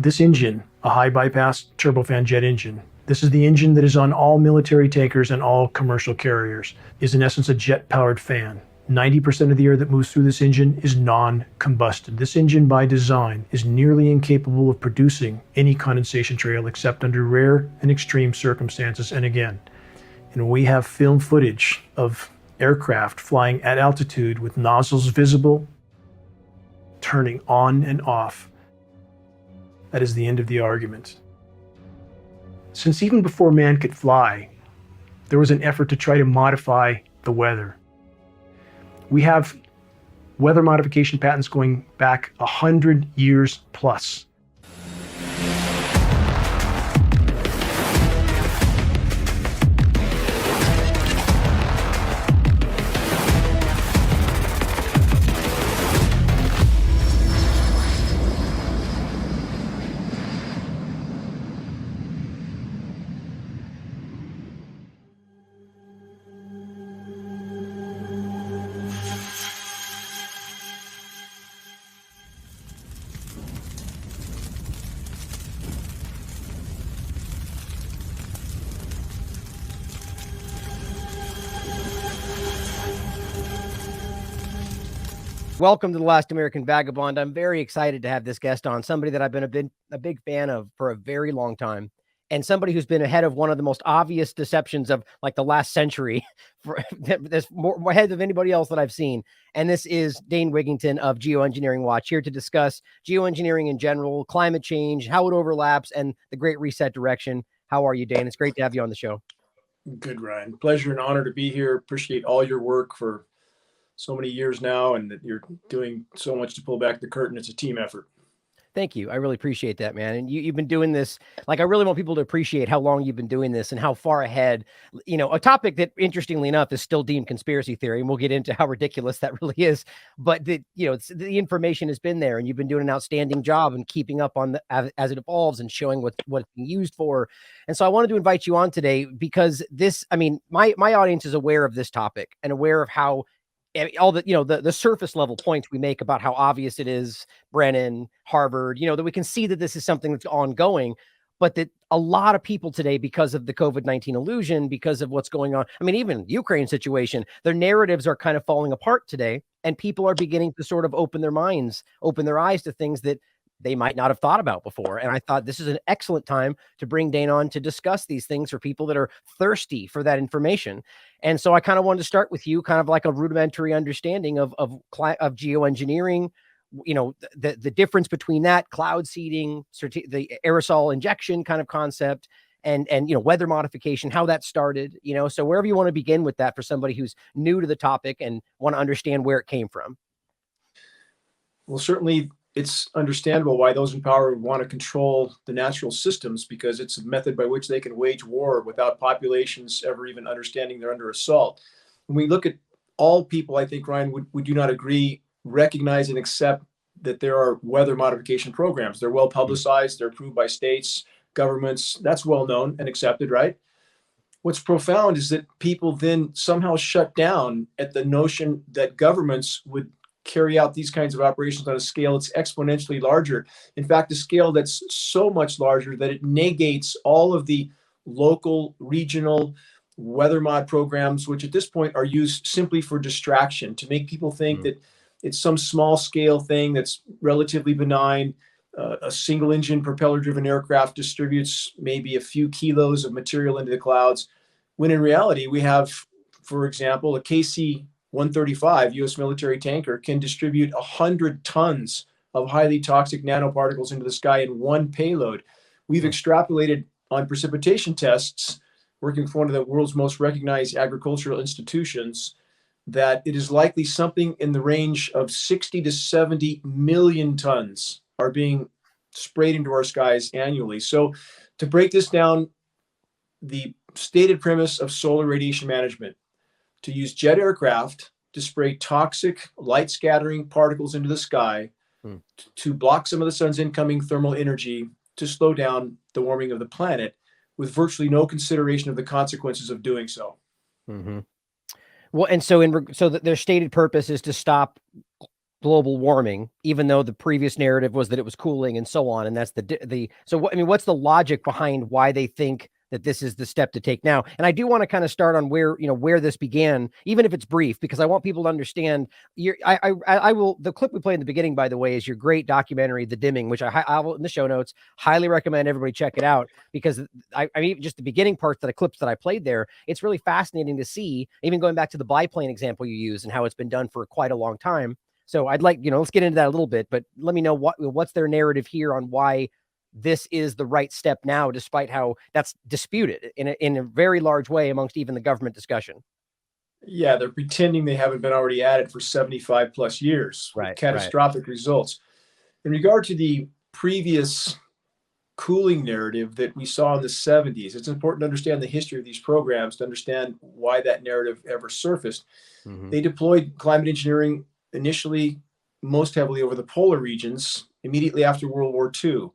This engine, a high bypass turbofan jet engine, this is the engine that is on all military tankers and all commercial carriers, is in essence a jet-powered fan. 90% of the air that moves through this engine is non-combusted. This engine by design is nearly incapable of producing any condensation trail except under rare and extreme circumstances. And again, we have film footage of aircraft flying at altitude with nozzles visible, turning on and off. That is the end of the argument. Since even before man could fly, there was an effort to try to modify the weather. We have weather modification patents going back 100 years plus. Welcome to The Last American Vagabond. I'm very excited to have this guest on, somebody that I've been a big fan of for a very long time, and somebody who's been ahead of one of the most obvious deceptions of like the last century. There's more ahead of anybody else that I've seen. And this is Dane Wigington of Geoengineeringwatch, here to discuss geoengineering in general, climate change, how it overlaps, and the Great Reset direction. How are you, Dane? It's great to have you on the show. Good, Ryan. Pleasure and honor to be here. Appreciate all your work for so many years now, and that you're doing so much to pull back the curtain. It's a team effort. Thank you. I really appreciate that, man. And you've been doing this. Like, I really want people to appreciate how long you've been doing this and how far ahead, a topic that, interestingly enough, is still deemed conspiracy theory. And we'll get into how ridiculous that really is. But the information has been there, and you've been doing an outstanding job in keeping up on as it evolves and showing what it's being used for. And so I wanted to invite you on today because my audience is aware of this topic and aware of how all the surface level points we make about how obvious it is, Brennan, Harvard, that we can see that this is something that's ongoing, but that a lot of people today, because of the COVID-19 illusion, because of what's going on, even Ukraine situation, their narratives are kind of falling apart today, and people are beginning to sort of open their eyes to things that they might not have thought about before. And I thought this is an excellent time to bring Dane on to discuss these things for people that are thirsty for that information. And so I kind of wanted to start with you, kind of like a rudimentary understanding of geoengineering, the difference between that, cloud seeding, the aerosol injection kind of concept, and weather modification, how that started, so wherever you want to begin with that for somebody who's new to the topic and want to understand where it came from. Well, certainly it's understandable why those in power would want to control the natural systems, because it's a method by which they can wage war without populations ever even understanding they're under assault. When we look at all people, I think, Ryan, would you not agree, recognize and accept that there are weather modification programs? They're well publicized, they're approved by states, governments, that's well known and accepted, right? What's profound is that people then somehow shut down at the notion that governments would carry out these kinds of operations on a scale that's exponentially larger. In fact, a scale that's so much larger that it negates all of the local, regional weather mod programs, which at this point are used simply for distraction, to make people think that it's some small scale thing that's relatively benign. A single engine propeller driven aircraft distributes maybe a few kilos of material into the clouds, when in reality we have, for example, a KC-135 U.S. military tanker can distribute 100 tons of highly toxic nanoparticles into the sky in one payload. We've extrapolated on precipitation tests, working with one of the world's most recognized agricultural institutions, that it is likely something in the range of 60 to 70 million tons are being sprayed into our skies annually. So to break this down, the stated premise of solar radiation management, to use jet aircraft to spray toxic light scattering particles into the sky to block some of the sun's incoming thermal energy to slow down the warming of the planet, with virtually no consideration of the consequences of doing so. Mm-hmm. Well, and so their stated purpose is to stop global warming, even though the previous narrative was that it was cooling and so on. And that's so what, I mean, what's the logic behind why they think that this is the step to take now? And I do want to kind of start on where this began, even if it's brief, because I want people to understand I will, the clip we played in the beginning, by the way, is your great documentary, The Dimming, which I will in the show notes, highly recommend everybody check it out, because I mean, just the beginning parts that clips that I played there, it's really fascinating to see, even going back to the biplane example you use and how it's been done for quite a long time. So I'd like, let's get into that a little bit, but let me know what's their narrative here on why this is the right step now, despite how that's disputed in a very large way amongst even the government discussion. Yeah, they're pretending they haven't been already at it for 75 plus years, with catastrophic results. In regard to the previous cooling narrative that we saw in the 70s, it's important to understand the history of these programs to understand why that narrative ever surfaced. Mm-hmm. They deployed climate engineering initially most heavily over the polar regions immediately after World War II.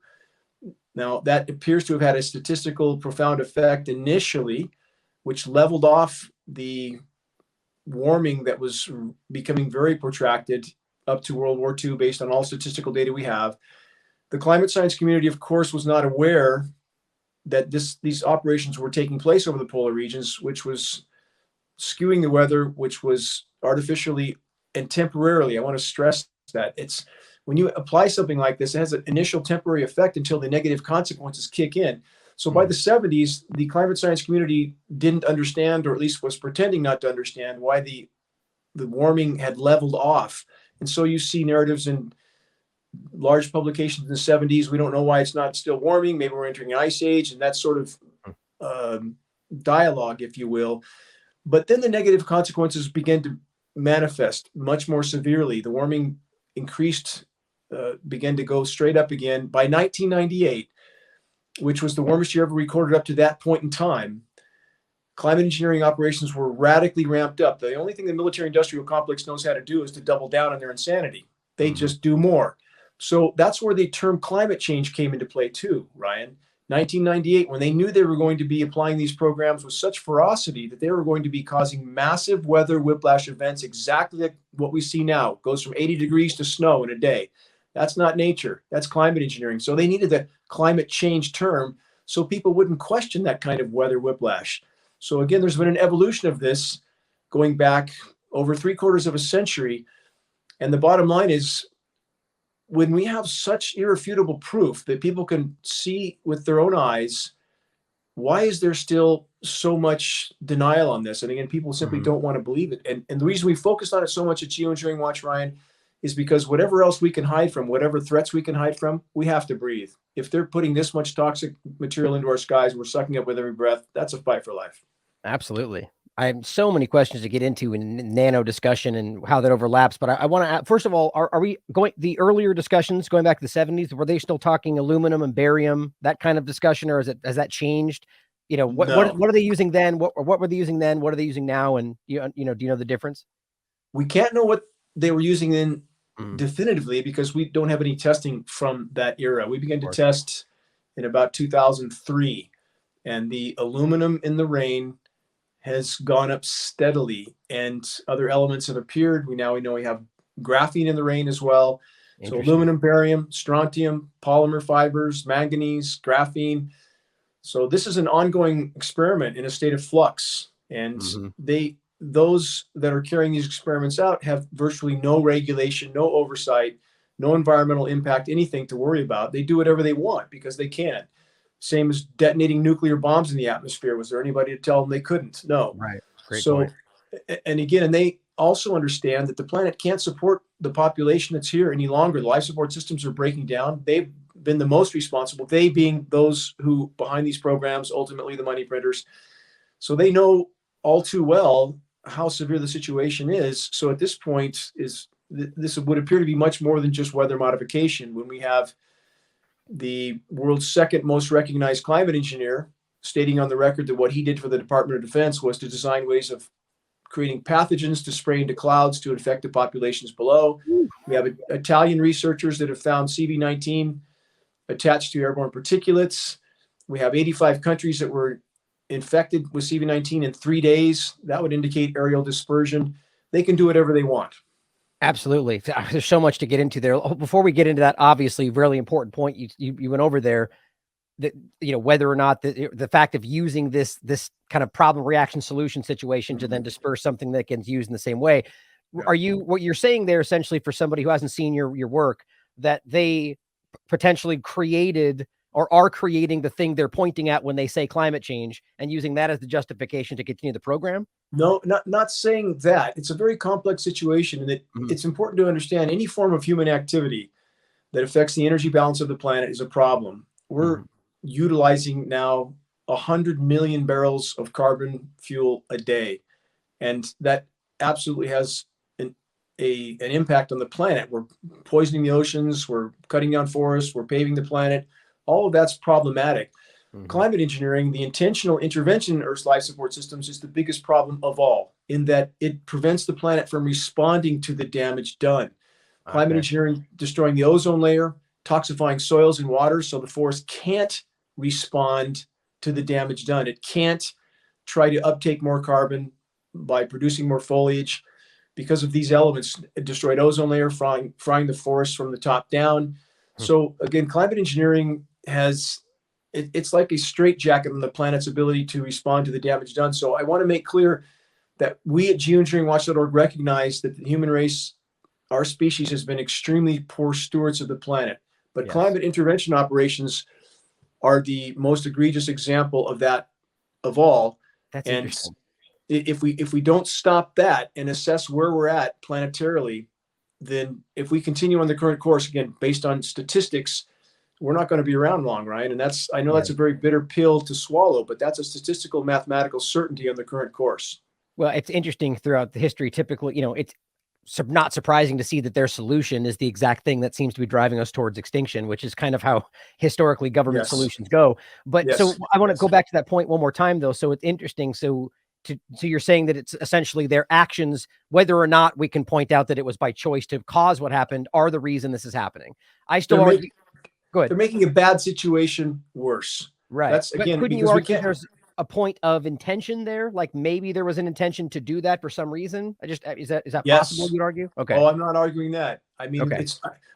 Now, that appears to have had a statistical profound effect initially, which leveled off the warming that was becoming very protracted up to World War II based on all statistical data we have. The climate science community, of course, was not aware that these operations were taking place over the polar regions, which was skewing the weather, which was artificially and temporarily. I want to stress that it's when you apply something like this, it has an initial temporary effect until the negative consequences kick in. So by the 70s, the climate science community didn't understand, or at least was pretending not to understand, why the warming had leveled off. And so you see narratives in large publications in the 70s. We don't know why it's not still warming. Maybe we're entering an ice age, and that sort of dialogue, if you will. But then the negative consequences began to manifest much more severely. The warming increased, began to go straight up again. By 1998, which was the warmest year ever recorded up to that point in time, climate engineering operations were radically ramped up. The only thing the military-industrial complex knows how to do is to double down on their insanity. They just do more. So that's where the term climate change came into play too, Ryan. 1998, when they knew they were going to be applying these programs with such ferocity that they were going to be causing massive weather whiplash events, exactly like what we see now. It goes from 80 degrees to snow in a day. That's not nature. That's climate engineering. So they needed the climate change term so people wouldn't question that kind of weather whiplash. So again, there's been an evolution of this going back over 3/4 of a century. And the bottom line is, when we have such irrefutable proof that people can see with their own eyes, why is there still so much denial on this? And again, people simply don't want to believe it. And the reason we focus on it so much at Geoengineering Watch, Ryan, is because whatever else we can hide from, whatever threats we can hide from, we have to breathe. If they're putting this much toxic material into our skies, we're sucking up with every breath. That's a fight for life. Absolutely. I have so many questions to get into in nano discussion and how that overlaps. But I want to, first of all, are we going, the earlier discussions going back to the 70s, were they still talking aluminum and barium, that kind of discussion, or has that changed? What are they using then? What were they using then? What are they using now? And do you know the difference? We can't know what they were using then definitively, because we don't have any testing from that era. We began to test in about 2003, and the aluminum in the rain has gone up steadily, and other elements have appeared. We know we have graphene in the rain as well. So aluminum, barium, strontium, polymer fibers, manganese, graphene. So this is an ongoing experiment in a state of flux. And those that are carrying these experiments out have virtually no regulation, no oversight, no environmental impact, anything to worry about. They do whatever they want because they can. Same as detonating nuclear bombs in the atmosphere. Was there anybody to tell them they couldn't? No. Right. Great point. And again, they also understand that the planet can't support the population that's here any longer. The life support systems are breaking down. They've been the most responsible, they being those who behind these programs, ultimately the money printers. So they know all too well how severe the situation is. So at this point, this would appear to be much more than just weather modification, when we have the world's second most recognized climate engineer stating on the record that what he did for the Department of Defense was to design ways of creating pathogens to spray into clouds to infect the populations below. We have Italian researchers that have found CV-19 attached to airborne particulates. We have 85 countries that were infected with CV-19 in 3 days. That would indicate aerial dispersion. They can do whatever they want. Absolutely. There's so much to get into there. Before we get into that, obviously, really important point you went over there, that, you know, whether or not the fact of using this kind of problem reaction solution situation to then disperse something that gets used in the same way. Yeah. Are you, what you're saying there essentially for somebody who hasn't seen your work, that they potentially created or are creating the thing they're pointing at when they say climate change and using that as the justification to continue the program? No, not saying that. It's a very complex situation, and it's important to understand any form of human activity that affects the energy balance of the planet is a problem. We're utilizing now 100 million barrels of carbon fuel a day, and that absolutely has an impact on the planet. We're poisoning the oceans, we're cutting down forests, we're paving the planet. All of that's problematic. Climate engineering, the intentional intervention in Earth's life support systems, is the biggest problem of all, in that it prevents the planet from responding to the damage done. Climate engineering destroying the ozone layer, toxifying soils and waters, so the forest can't respond to the damage done. It can't try to uptake more carbon by producing more foliage because of these elements. A destroyed ozone layer, frying the forest from the top down. So again, climate engineering has, it's like a straitjacket on the planet's ability to respond to the damage done. So I want to make clear that we at geoengineeringwatch.org recognize that the human race, our species, has been extremely poor stewards of the planet. But climate intervention operations are the most egregious example of that of all. That's and interesting. if we don't stop that and assess where we're at planetarily, then if we continue on the current course, again, based on statistics, we're not going to be around long, Ryan. And that's, I know that's a very bitter pill to swallow, but that's a statistical mathematical certainty on the current course. Well, it's interesting throughout the history. Typically, you know, it's not surprising to see that their solution is the exact thing that seems to be driving us towards extinction, which is kind of how historically government solutions go. But so I want to go back to that point one more time, though. So it's interesting. So you're saying that it's essentially their actions, whether or not we can point out that it was by choice to cause what happened, are the reason this is happening. I still argue. Go ahead. They're making a bad situation worse. Right. That's, again, couldn't you argue there's a point of intention there? Like maybe there was an intention to do that for some reason. Is that possible? You'd argue? Okay. Oh, I'm not arguing that. I mean,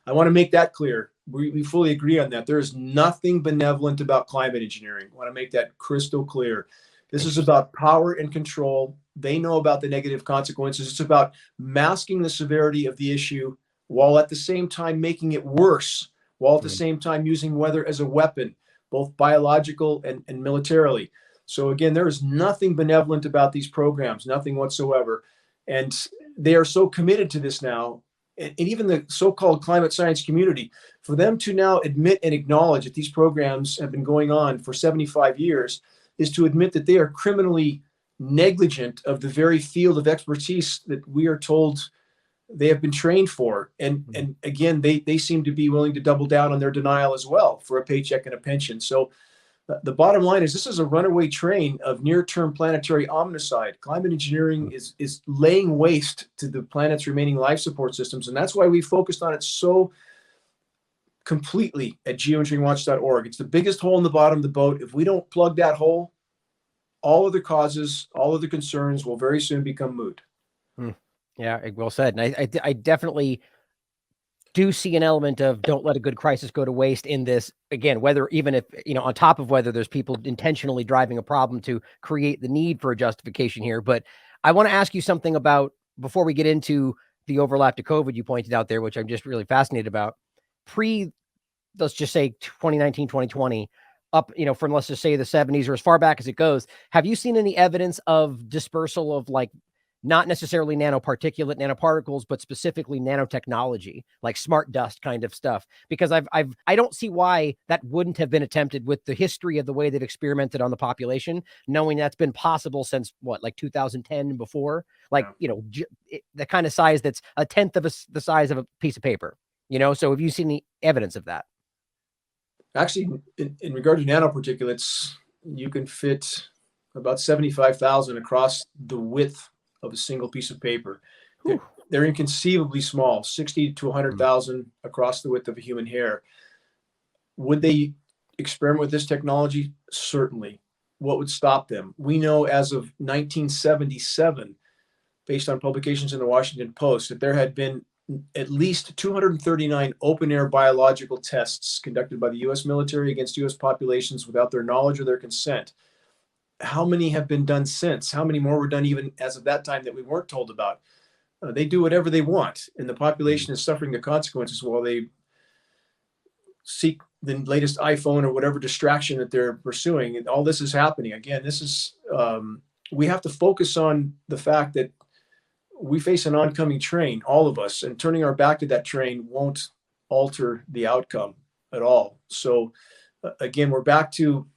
I want to make that clear. We fully agree on that. There is nothing benevolent about climate engineering. I want to make that crystal clear. This is about power and control. They know about the negative consequences. It's about masking the severity of the issue while at the same time making it worse, while at the same time using weather as a weapon, both biological and militarily. So again, there is nothing benevolent about these programs, nothing whatsoever. And they are so committed to this now, and even the so-called climate science community, for them to now admit and acknowledge that these programs have been going on for 75 years, is to admit that they are criminally negligent of the very field of expertise that we are told they have been trained for. And again, they seem to be willing to double down on their denial as well for a paycheck and a pension. So the bottom line is this is a runaway train of near-term planetary omnicide. Climate engineering is laying waste to the planet's remaining life support systems. And that's why we focused on it so completely at geoengineeringwatch.org. It's the biggest hole in the bottom of the boat. If we don't plug that hole, all other causes, all other concerns will very soon become moot. Yeah, well said. And I definitely do see an element of don't let a good crisis go to waste in this. Again, whether, even if, you know, on top of whether there's people intentionally driving a problem to create the need for a justification here. But I want to ask you something about, before we get into the overlap to COVID you pointed out there, which I'm just really fascinated about. Let's just say 2019, 2020, up, you know, from, let's just say the 70s or as far back as it goes, have you seen any evidence of dispersal of, like, not necessarily nanoparticles, but specifically nanotechnology, like smart dust kind of stuff? Because I don't see why that wouldn't have been attempted with the history of the way they've experimented on the population, knowing that's been possible since like 2010 and before, like, you know, the kind of size that's a tenth of the size of a piece of paper, you know? So have you seen any evidence of that? Actually, in regard to nanoparticulates, you can fit about 75,000 across the width of a single piece of paper. They're inconceivably small, 60 to 100,000 across the width of a human hair. Would they experiment with this technology? Certainly. What would stop them? We know as of 1977, based on publications in the Washington Post, that there had been at least 239 open-air biological tests conducted by the U.S. military against U.S. populations without their knowledge or their consent. How many have been done since? How many more were done even as of that time that we weren't told about? They do whatever they want, and the population is suffering the consequences while they seek the latest iPhone or whatever distraction that they're pursuing. And all this is happening. Again, this is, we have to focus on the fact that we face an oncoming train, all of us, and turning our back to that train won't alter the outcome at all. So again, we're back to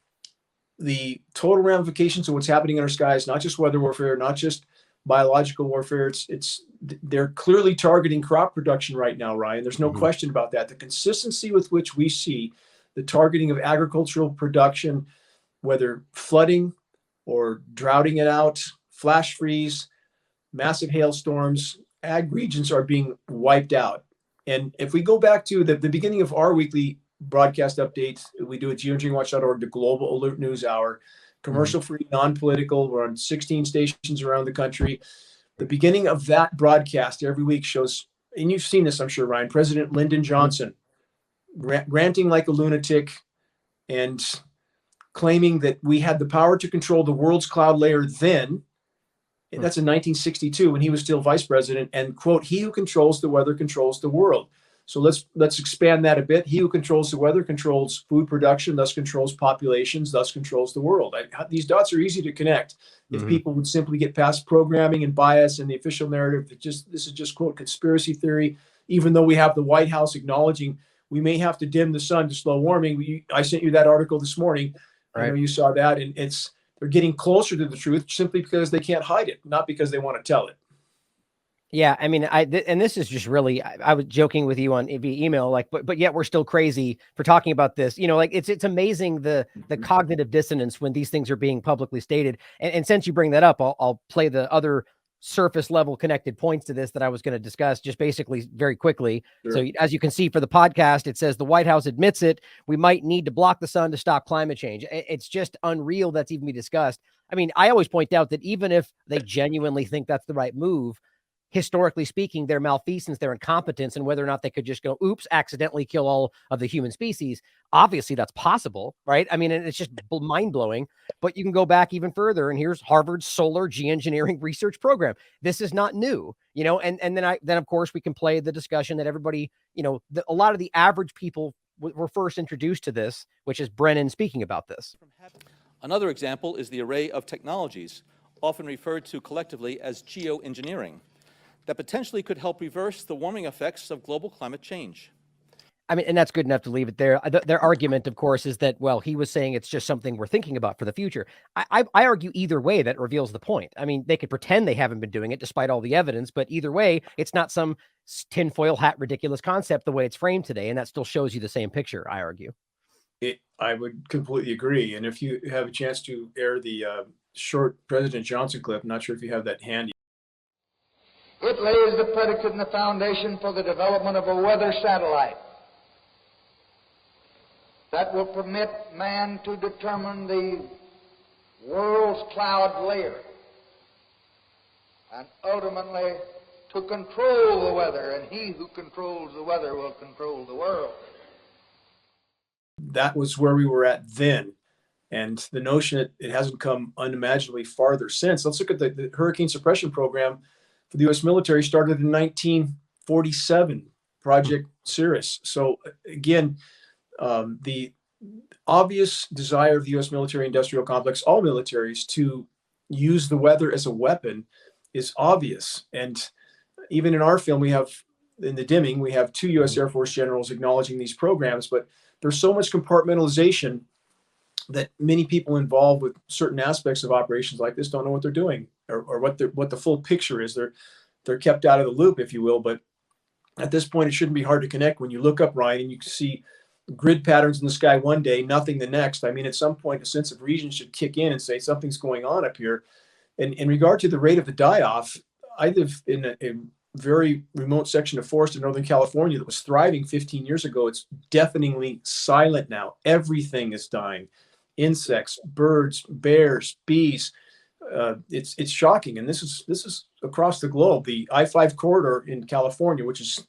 the total ramifications of what's happening in our skies, not just weather warfare, not just biological warfare. They're clearly targeting crop production right now, Ryan. There's no question about that. The consistency with which we see the targeting of agricultural production, whether flooding or droughting it out, flash freeze, massive hailstorms, ag regions are being wiped out. And if we go back to the beginning of our weekly broadcast updates, we do at geoengineeringwatch.org, the Global Alert News Hour, commercial-free, non-political. We're on 16 stations around the country. The beginning of that broadcast every week shows, and you've seen this, I'm sure, Ryan, President Lyndon Johnson ranting like a lunatic and claiming that we had the power to control the world's cloud layer then. That's in 1962 when he was still vice president, and quote, "He who controls the weather controls the world." So let's expand that a bit. He who controls the weather controls food production, thus controls populations, thus controls the world. These dots are easy to connect if people would simply get past programming and bias and the official narrative that this is just quote conspiracy theory. Even though we have the White House acknowledging we may have to dim the sun to slow warming. I sent you that article this morning. Right. I know you saw that, and they're getting closer to the truth simply because they can't hide it, not because they want to tell it. Yeah, I mean, and this is just really, I was joking with you on via email, like, but yet we're still crazy for talking about this. You know, like it's amazing the cognitive dissonance when these things are being publicly stated. And since you bring that up, I'll play the other surface level connected points to this that I was going to discuss just basically very quickly. Sure. So as you can see for the podcast, it says the White House admits it. We might need to block the sun to stop climate change. It's just unreal that's even be discussed. I mean, I always point out that even if they genuinely think that's the right move, historically speaking, their malfeasance, their incompetence, and whether or not they could just go, oops, accidentally kill all of the human species. Obviously, that's possible, right? I mean, it's just mind-blowing. But you can go back even further, and here's Harvard's Solar Geoengineering Research Program. This is not new, you know, and then of course we can play the discussion that everybody, you know, a lot of the average people were first introduced to this, which is Brennan speaking about this. Another example is the array of technologies, often referred to collectively as geoengineering, that potentially could help reverse the warming effects of global climate change. I mean, and that's good enough to leave it there. Their argument, of course, is that, well, he was saying it's just something we're thinking about for the future. I argue either way that reveals the point. I mean, they could pretend they haven't been doing it despite all the evidence, but either way, it's not some tinfoil hat ridiculous concept the way it's framed today, and that still shows you the same picture, I argue. I would completely agree. And if you have a chance to air the short President Johnson clip, I'm not sure if you have that handy. It lays the predicate and the foundation for the development of a weather satellite that will permit man to determine the world's cloud layer and ultimately to control the weather, and he who controls the weather will control the world. That was where we were at then. And the notion that it hasn't come unimaginably farther since. Let's look at the hurricane suppression program for the U.S. military started in 1947, Project Cirrus. So again, the obvious desire of the U.S. military industrial complex, all militaries, to use the weather as a weapon is obvious. And even in our film, we have, in the dimming, we have 2 U.S. Air Force generals acknowledging these programs, but there's so much compartmentalization that many people involved with certain aspects of operations like this don't know what they're doing or what the full picture is. They're kept out of the loop, if you will. But at this point, it shouldn't be hard to connect when you look up, Ryan, and you can see grid patterns in the sky one day, nothing the next. I mean, at some point, a sense of region should kick in and say something's going on up here. And in regard to the rate of the die-off, I live in a very remote section of forest in Northern California that was thriving 15 years ago. It's deafeningly silent now. Everything is dying. Insects, birds, bears, bees. It's shocking. And this is across the globe. The I-5 corridor in California, which is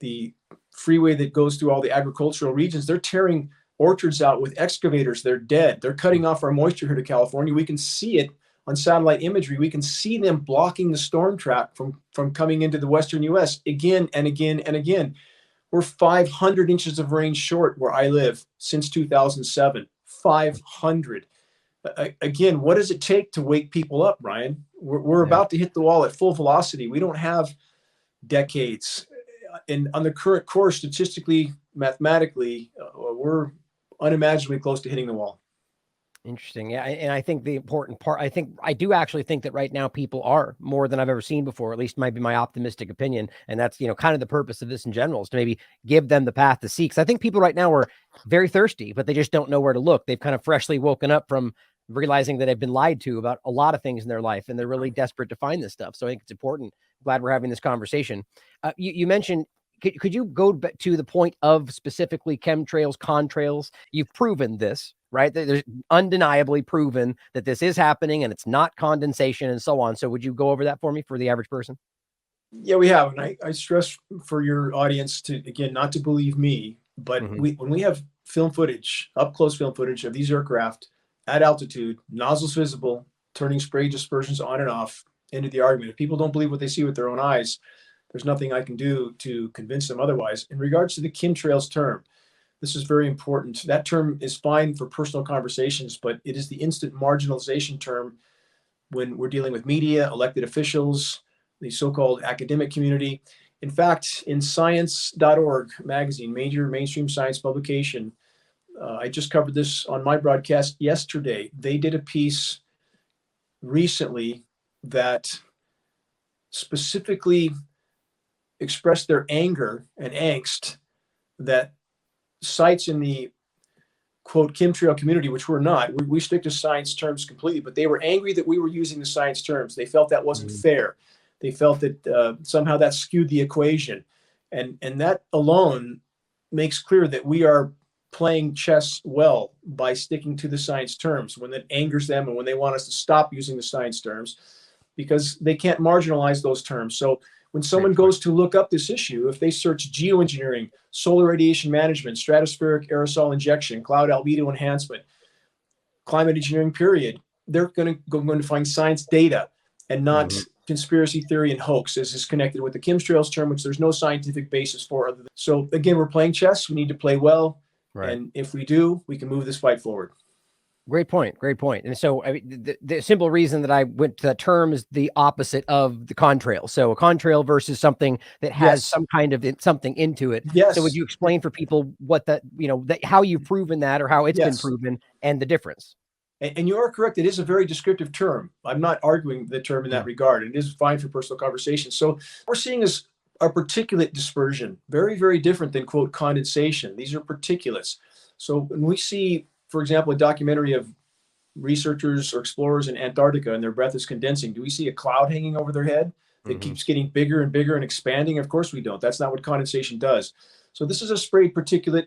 the freeway that goes through all the agricultural regions, they're tearing orchards out with excavators. They're dead. They're cutting off our moisture here to California. We can see it on satellite imagery. We can see them blocking the storm track from coming into the western US again and again and again. We're 500 inches of rain short where I live since 2007. 500. Again, what does it take to wake people up, Ryan? We're about to hit the wall at full velocity. We don't have decades. And on the current course, statistically, mathematically, we're unimaginably close to hitting the wall. Interesting. Yeah. And I think the important part, I do actually think that right now people are more than I've ever seen before, at least might be my optimistic opinion. And that's, kind of the purpose of this in general, is to maybe give them the path to see. Because I think people right now are very thirsty, but they just don't know where to look. They've kind of freshly woken up from realizing that they've been lied to about a lot of things in their life, and they're really desperate to find this stuff. So I think it's important. Glad we're having this conversation. You mentioned, could you go back to the point of specifically chemtrails, contrails? You've proven this, right? There's undeniably proven that this is happening and it's not condensation and so on. So would you go over that for me, for the average person? Yeah, we have. And I stress for your audience to, again, not to believe me, but when we have film footage, up close film footage of these aircraft at altitude, nozzles visible, turning spray dispersions on and off, into the argument. If people don't believe what they see with their own eyes, there's nothing I can do to convince them otherwise. In regards to the chemtrails term, this is very important. That term is fine for personal conversations, but it is the instant marginalization term when we're dealing with media, elected officials, the so-called academic community. In fact, in science.org magazine, major mainstream science publication, I just covered this on my broadcast yesterday. They did a piece recently that specifically expressed their anger and angst that sites in the quote chemtrail community, which we're not, we stick to science terms completely, but they were angry that we were using the science terms. They felt that wasn't fair. They felt that somehow that skewed the equation. And that alone makes clear that we are playing chess well by sticking to the science terms when that angers them and when they want us to stop using the science terms, because they can't marginalize those terms. So when someone goes to look up this issue, if they search geoengineering, solar radiation management, stratospheric aerosol injection, cloud albedo enhancement, climate engineering period, they're going to find science data and not conspiracy theory and hoax, as is connected with the chemtrails term, which there's no scientific basis for. Other than. So again, we're playing chess. We need to play well. Right. And if we do, we can move this fight forward. Great point. Great point. And so I mean, the simple reason that I went to that term is the opposite of the contrail. So a contrail versus something that has some kind of something into it. Yes. So would you explain for people what that, how you've proven that, or how it's been proven, and the difference? And you are correct. It is a very descriptive term. I'm not arguing the term in that regard. It is fine for personal conversation. So what we're seeing is a particulate dispersion, very, very different than quote condensation. These are particulates. So when we see, for example, a documentary of researchers or explorers in Antarctica and their breath is condensing, do we see a cloud hanging over their head that keeps getting bigger and bigger and expanding? Of course we don't. That's not what condensation does. So this is a sprayed particulate,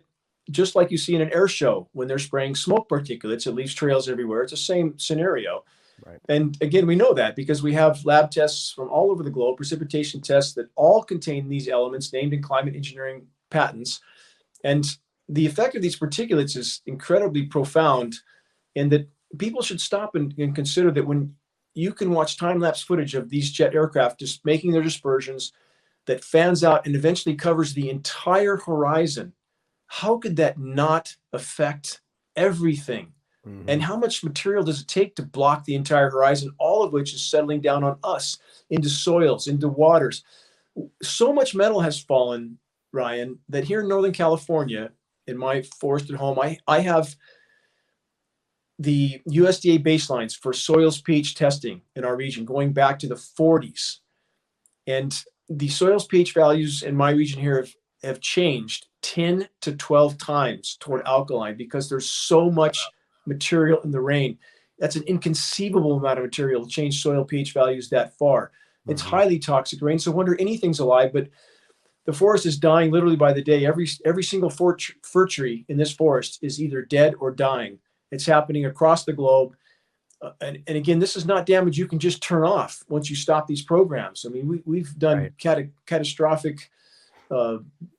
just like you see in an air show when they're spraying smoke particulates. It leaves trails everywhere. It's the same scenario. Right. And again, we know that because we have lab tests from all over the globe, precipitation tests that all contain these elements named in climate engineering patents. And the effect of these particulates is incredibly profound, and that people should stop and consider that when you can watch time-lapse footage of these jet aircraft just making their dispersions that fans out and eventually covers the entire horizon, how could that not affect everything? And how much material does it take to block the entire horizon, all of which is settling down on us, into soils, into waters? So much metal has fallen, Ryan, that here in Northern California, in my forested home, I have the USDA baselines for soils pH testing in our region going back to the 40s. And the soils pH values in my region here have changed 10 to 12 times toward alkaline because there's so much material in the rain. That's an inconceivable amount of material to change soil pH values that far. It's highly toxic rain. So wonder anything's alive, but the forest is dying literally by the day. Every single fir tree in this forest is either dead or dying. It's happening across the globe. And again, this is not damage you can just turn off once you stop these programs. I mean, we've done catastrophic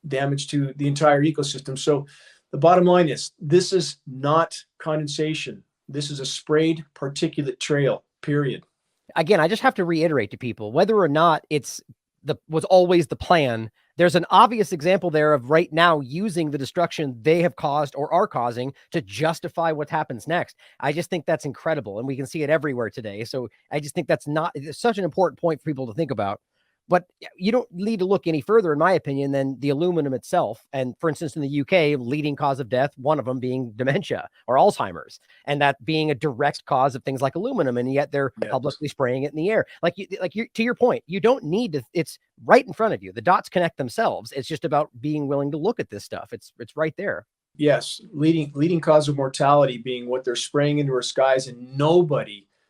damage to the entire ecosystem. So the bottom line is, this is not condensation. This is a sprayed particulate trail, period. Again, I just have to reiterate to people, whether or not was always the plan, there's an obvious example there of right now using the destruction they have caused or are causing to justify what happens next. I just think that's incredible. And we can see it everywhere today. So I just think it's such an important point for people to think about. But you don't need to look any further, in my opinion, than the aluminum itself. And for instance, in the UK, leading cause of death, one of them being dementia or Alzheimer's, and that being a direct cause of things like aluminum. And yet they're publicly spraying it in the air. To your point, you don't need to, it's right in front of you. The dots connect themselves. It's just about being willing to look at this stuff. It's right there. Yes. Leading cause of mortality being what they're spraying into our skies, and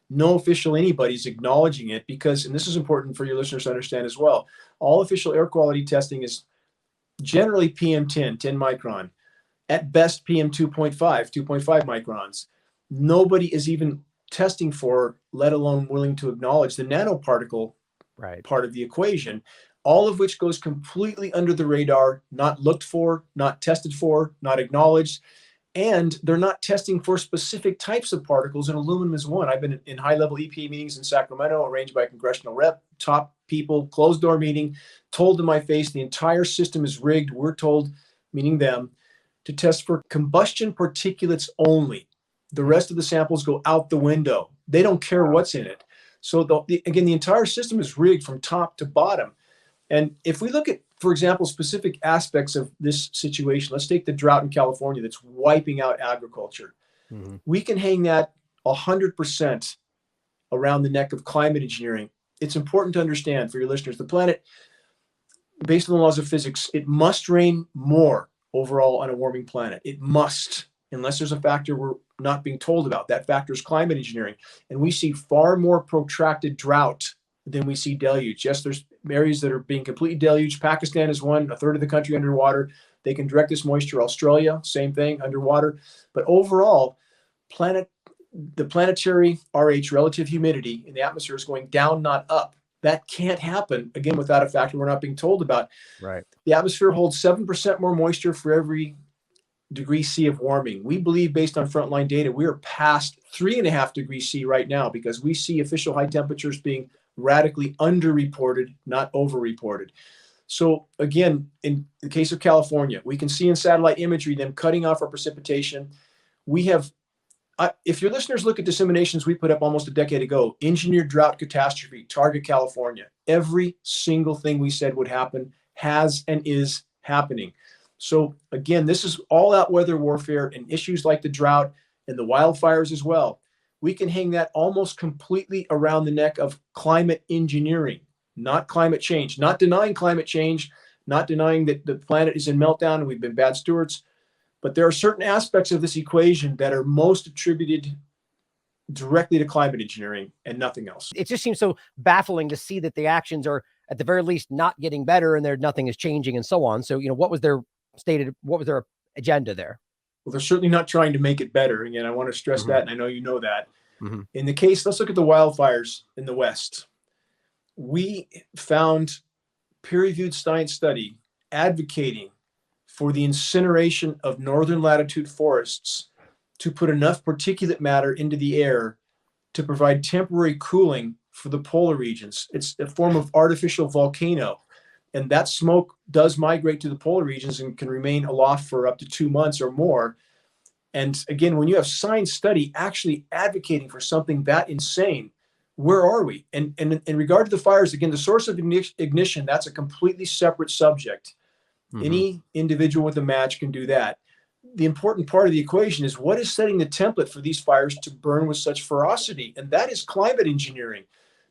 no official anybody's acknowledging it, because, and this is important for your listeners to understand as well, all official air quality testing is generally PM10, 10 micron, at best PM 2.5 microns. Nobody is even testing for, let alone willing to acknowledge, the nanoparticle part of the equation, all of which goes completely under the radar, not looked for, not tested for, not acknowledged. And they're not testing for specific types of particles, and aluminum is one. I've been in high-level EPA meetings in Sacramento, arranged by a congressional rep, top people, closed-door meeting, told to my face the entire system is rigged. We're told, meaning them, to test for combustion particulates only. The rest of the samples go out the window. They don't care what's in it. So again, the entire system is rigged from top to bottom. And if we look at, for example, specific aspects of this situation, let's take the drought in California that's wiping out agriculture. Mm-hmm. We can hang that 100% around the neck of climate engineering. It's important to understand for your listeners, the planet, based on the laws of physics, it must rain more overall on a warming planet. It must, unless there's a factor we're not being told about. That factor is climate engineering. And we see far more protracted drought than we see deluge. Yes, there's areas that are being completely deluged. Pakistan is one, a third of the country underwater. They can direct this moisture. Australia, same thing, underwater. But overall, the planetary RH, relative humidity in the atmosphere, is going down, not up. That can't happen, again, without a factor we're not being told about. Right. The atmosphere holds 7% more moisture for every degree C of warming. We believe, based on frontline data, we are past 3.5 degrees C right now, because we see official high temperatures being radically underreported, not overreported. So again, in the case of California, we can see in satellite imagery them cutting off our precipitation. We have, if your listeners look at disseminations we put up almost a decade ago, engineered drought catastrophe, target California, every single thing we said would happen has and is happening. So again, this is all out weather warfare, and issues like the drought and the wildfires as well. We can hang that almost completely around the neck of climate engineering, not climate change, not denying climate change, not denying that the planet is in meltdown and we've been bad stewards. But there are certain aspects of this equation that are most attributed directly to climate engineering and nothing else. It just seems so baffling to see that the actions are at the very least not getting better, and nothing is changing and so on. So, what was their agenda there? Well, they're certainly not trying to make it better. Again, I want to stress that, and I know you know that. Mm-hmm. In the case, let's look at the wildfires in the West. We found peer-reviewed science study advocating for the incineration of northern latitude forests to put enough particulate matter into the air to provide temporary cooling for the polar regions. It's a form of artificial volcano. And that smoke does migrate to the polar regions and can remain aloft for up to 2 months or more. And again, when you have science study actually advocating for something that insane, where are we? And in regard to the fires, again, the source of ignition, that's a completely separate subject. Mm-hmm. Any individual with a match can do that. The important part of the equation is what is setting the template for these fires to burn with such ferocity? And that is climate engineering,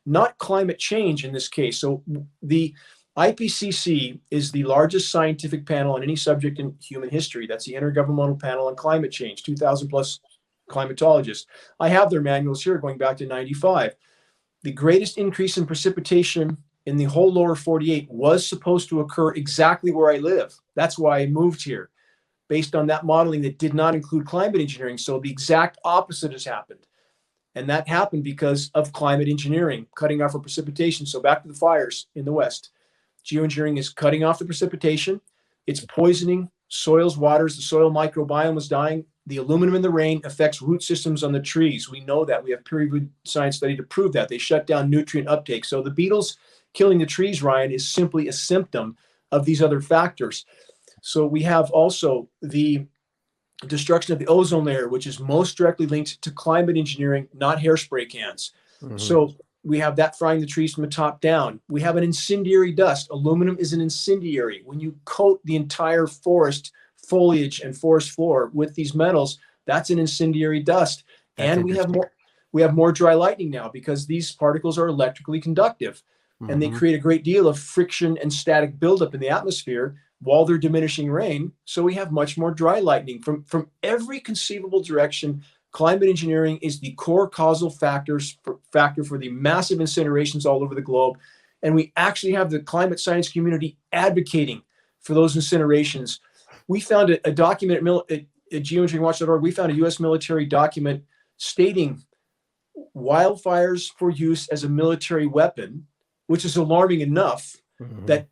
not climate change in this case. So the IPCC is the largest scientific panel on any subject in human history. That's the Intergovernmental Panel on Climate Change, 2,000 plus climatologists. I have their manuals here going back to 95. The greatest increase in precipitation in the whole lower 48 was supposed to occur exactly where I live. That's why I moved here, based on that modeling that did not include climate engineering. So the exact opposite has happened. And that happened because of climate engineering, cutting off our precipitation. So back to the fires in the West. Geoengineering is cutting off the precipitation. It's poisoning soils, waters. The soil microbiome is dying. The aluminum in the rain affects root systems on the trees. We know that. We have peer-reviewed science study to prove that. They shut down nutrient uptake. So the beetles killing the trees, Ryan, is simply a symptom of these other factors. So we have also the destruction of the ozone layer, which is most directly linked to climate engineering, not hairspray cans. So we have that frying the trees from the top down. We have an incendiary dust. Aluminum is an incendiary. When you coat the entire forest foliage and forest floor with these metals, that's an incendiary dust. And we have more dry lightning now because these particles are electrically conductive, and they create a great deal of friction and static buildup in the atmosphere while they're diminishing rain. So we have much more dry lightning from every conceivable direction. Climate engineering is the core causal factor for the massive incinerations all over the globe. And we actually have the climate science community advocating for those incinerations. We found a document at geoengineeringwatch.org. We found a U.S. military document stating wildfires for use as a military weapon, which is alarming enough that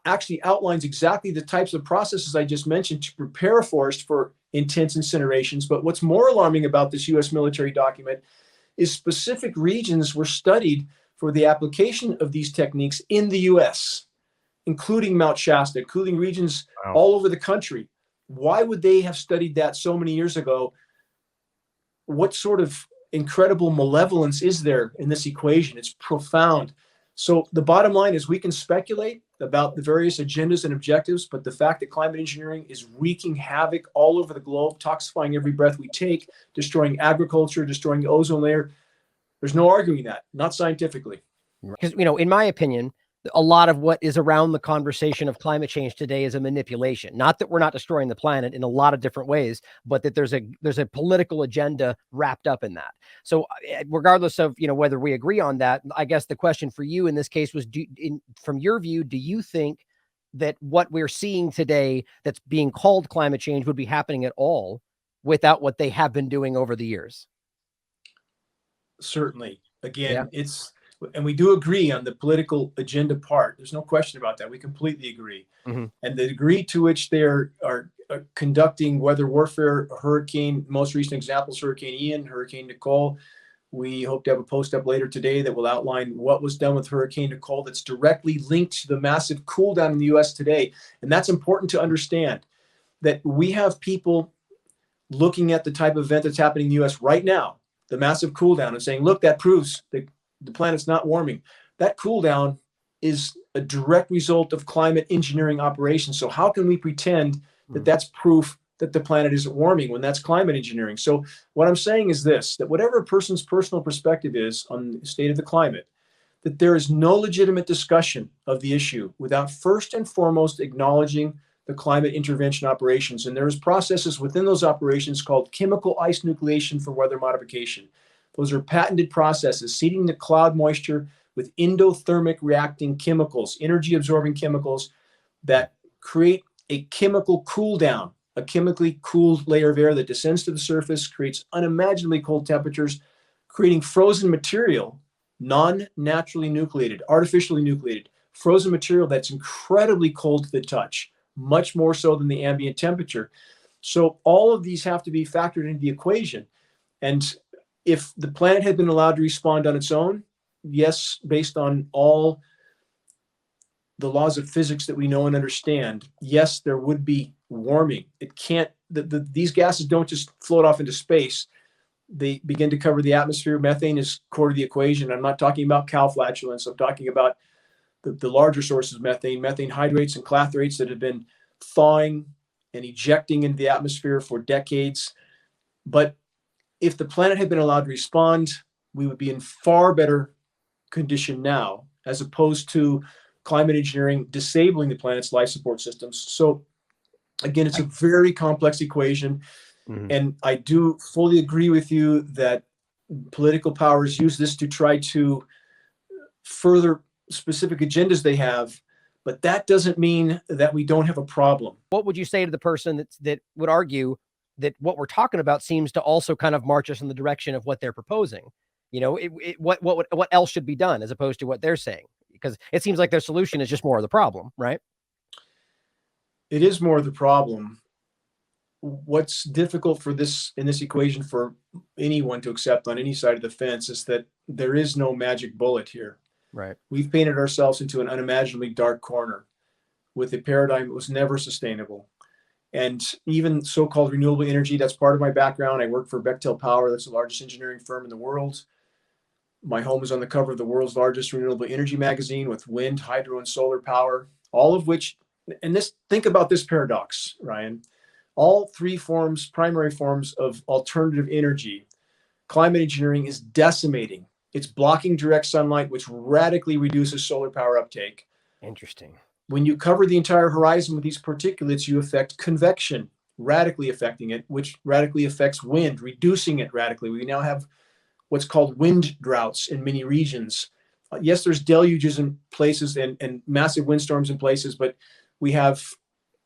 actually outlines exactly the types of processes I just mentioned to prepare a forest for intense incinerations. But what's more alarming about this U.S. military document is specific regions were studied for the application of these techniques in the U.S., including Mount Shasta, including regions all over the country. Why would they have studied that so many years ago? What sort of incredible malevolence is there in this equation? It's profound. So the bottom line is we can speculate about the various agendas and objectives, but the fact that climate engineering is wreaking havoc all over the globe, toxifying every breath we take, destroying agriculture, destroying the ozone layer, there's no arguing that, not scientifically. Because, in my opinion, a lot of what is around the conversation of climate change today is a manipulation. Not that we're not destroying the planet in a lot of different ways, but that there's a political agenda wrapped up in that. So regardless of, whether we agree on that, I guess the question for you in this case was, from your view, do you think that what we're seeing today that's being called climate change would be happening at all without what they have been doing over the years? Certainly. Again, and we do agree on the political agenda part. There's no question about that. We completely agree. And the degree to which they are conducting weather warfare, hurricane, most recent examples, Hurricane Ian, Hurricane Nicole. We hope to have a post up later today that will outline what was done with Hurricane Nicole that's directly linked to the massive cool down in the U.S. today. And that's important to understand, that we have people looking at the type of event that's happening in the U.S. right now, the massive cool down, and saying, look, that proves that the planet's not warming. That cool down is a direct result of climate engineering operations. So how can we pretend that that's proof that the planet isn't warming when that's climate engineering? So what I'm saying is this, that whatever a person's personal perspective is on the state of the climate, that there is no legitimate discussion of the issue without first and foremost acknowledging the climate intervention operations. And there's processes within those operations called chemical ice nucleation for weather modification. Those are patented processes, seeding the cloud moisture with endothermic reacting chemicals, energy absorbing chemicals that create a chemical cool down, a chemically cooled layer of air that descends to the surface, creates unimaginably cold temperatures, creating frozen material, non-naturally nucleated, artificially nucleated, frozen material that's incredibly cold to the touch, much more so than the ambient temperature. So all of these have to be factored into the equation. And if the planet had been allowed to respond on its own, yes, based on all the laws of physics that we know and understand, yes, there would be warming. It can't, these gases don't just float off into space. They begin to cover the atmosphere. Methane is core to the equation. I'm not talking about cow flatulence. I'm talking about the larger sources of methane hydrates and clathrates that have been thawing and ejecting into the atmosphere for decades. But if the planet had been allowed to respond, we would be in far better condition now, as opposed to climate engineering disabling the planet's life support systems. So again, it's a very complex equation. And I do fully agree with you that political powers use this to try to further specific agendas they have, but that doesn't mean that we don't have a problem. What would you say to the person that would argue that what we're talking about seems to also kind of march us in the direction of what they're proposing? You know, what else should be done as opposed to what they're saying? Because it seems like their solution is just more of the problem, right? It is more of the problem. What's difficult for this in this equation for anyone to accept on any side of the fence is that there is no magic bullet here. Right. We've painted ourselves into an unimaginably dark corner with a paradigm that was never sustainable. And even so-called renewable energy, that's part of my background. I work for Bechtel Power. That's the largest engineering firm in the world. My home is on the cover of the world's largest renewable energy magazine with wind, hydro, and solar power, all of which, and this, think about this paradox, Ryan. All three forms, primary forms of alternative energy, climate engineering is decimating. It's blocking direct sunlight, which radically reduces solar power uptake. Interesting. When you cover the entire horizon with these particulates, you affect convection, radically affecting it, which radically affects wind, reducing it radically. We now have what's called wind droughts in many regions. Yes, there's deluges in places and massive windstorms in places, but we have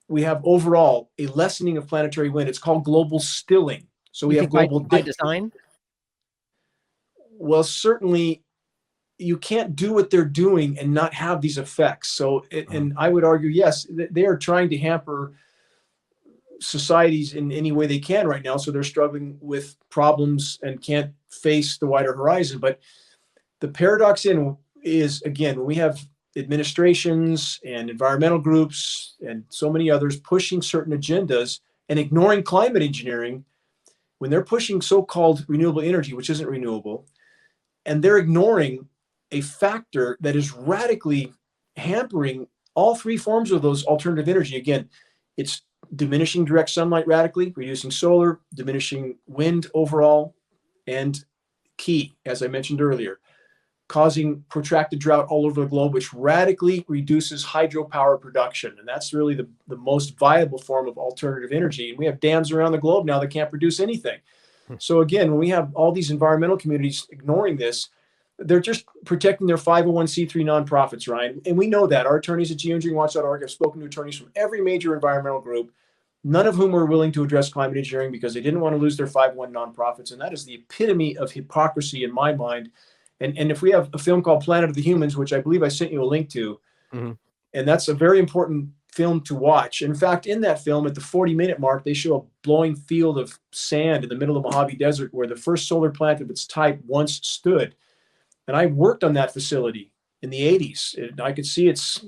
overall a lessening of planetary wind. It's called global stilling. So we have global by design. Well, certainly you can't do what they're doing and not have these effects. So, and I would argue, yes, they are trying to hamper societies in any way they can right now. So they're struggling with problems and can't face the wider horizon. But the paradox is, again, when we have administrations and environmental groups and so many others pushing certain agendas and ignoring climate engineering, when they're pushing so-called renewable energy, which isn't renewable, and they're ignoring a factor that is radically hampering all three forms of those alternative energy. Again, it's diminishing direct sunlight radically, reducing solar, diminishing wind overall, and key, as I mentioned earlier, causing protracted drought all over the globe, which radically reduces hydropower production. And that's really the most viable form of alternative energy. And we have dams around the globe now that can't produce anything. So again, when we have all these environmental communities ignoring this, they're just protecting their 501c3 nonprofits, Ryan. And we know that. Our attorneys at geoengineeringwatch.org have spoken to attorneys from every major environmental group, none of whom were willing to address climate engineering because they didn't want to lose their 501 nonprofits. And that is the epitome of hypocrisy in my mind. And if we have a film called Planet of the Humans, which I believe I sent you a link to, and that's a very important film to watch. In fact, in that film, at the 40-minute mark, they show a blowing field of sand in the middle of the Mojave Desert where the first solar plant of its type once stood. And I worked on that facility in the 80s. And I could see its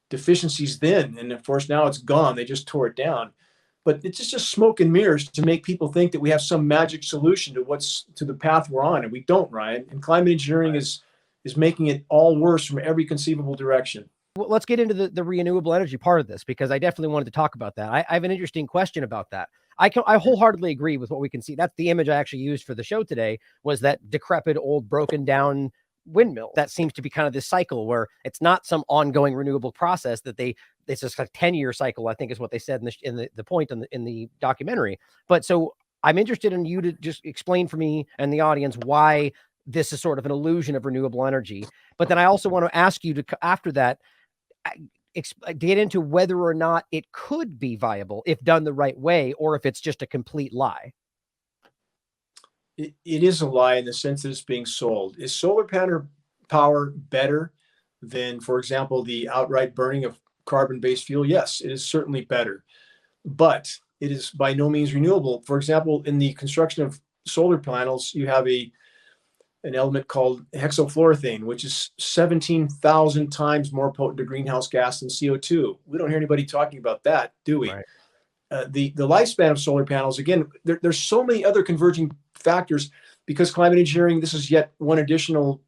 deficiencies then. And of course, now it's gone. They just tore it down. But it's just smoke and mirrors to make people think that we have some magic solution to the path we're on. And we don't, Ryan. And climate engineering is making it all worse from every conceivable direction. Well, let's get into the renewable energy part of this, because I definitely wanted to talk about that. I have an interesting question about that. I wholeheartedly agree with what we can see. That's the image I actually used for the show today, was that decrepit, old, broken down windmill. That seems to be kind of this cycle where it's not some ongoing renewable process that it's just like 10-year cycle, I think is what they said in the point in the documentary. But so I'm interested in you to just explain for me and the audience why this is sort of an illusion of renewable energy. But then I also want to ask you to, after that, get into whether or not it could be viable if done the right way, or if it's just a complete lie. It is a lie in the sense that it's being sold. Is solar panel power better than, for example, the outright burning of carbon-based fuel? Yes, it is certainly better, but it is by no means renewable. For example, in the construction of solar panels, you have an element called hexafluoroethane, which is 17,000 times more potent to greenhouse gas than CO2. We don't hear anybody talking about that, do we? Right. The lifespan of solar panels, again, there's so many other converging factors, because climate engineering, this is yet one additional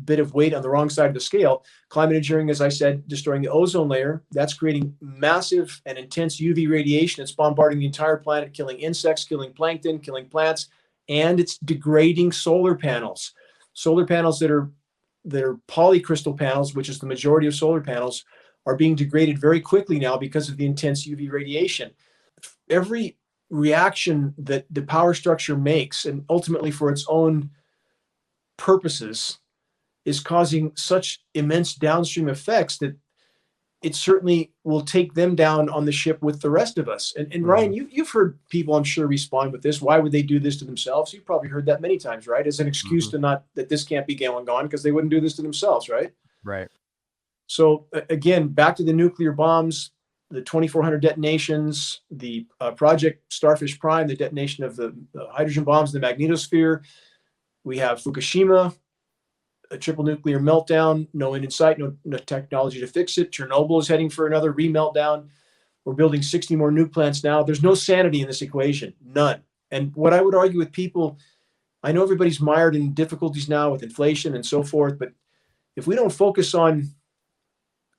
bit of weight on the wrong side of the scale. Climate engineering, as I said, destroying the ozone layer. That's creating massive and intense UV radiation. It's bombarding the entire planet, killing insects, killing plankton, killing plants, and it's degrading solar panels. Solar panels that are polycrystal panels, which is the majority of solar panels, are being degraded very quickly now because of the intense UV radiation. Every reaction that the power structure makes, and ultimately for its own purposes, is causing such immense downstream effects that it certainly will take them down on the ship with the rest of us. And Ryan, you've heard people, I'm sure, respond with this. Why would they do this to themselves? You've probably heard that many times, right? As an excuse to not, that this can't be going on because they wouldn't do this to themselves, right? Right. So again, back to the nuclear bombs, the 2,400 detonations, the Project Starfish Prime, the detonation of the hydrogen bombs in the magnetosphere. We have Fukushima, a triple nuclear meltdown, no end in sight, no technology to fix it. Chernobyl is heading for another re-meltdown. We're building 60 more nuke plants now. There's no sanity in this equation, none. And what I would argue with people, I know everybody's mired in difficulties now with inflation and so forth, but if we don't focus on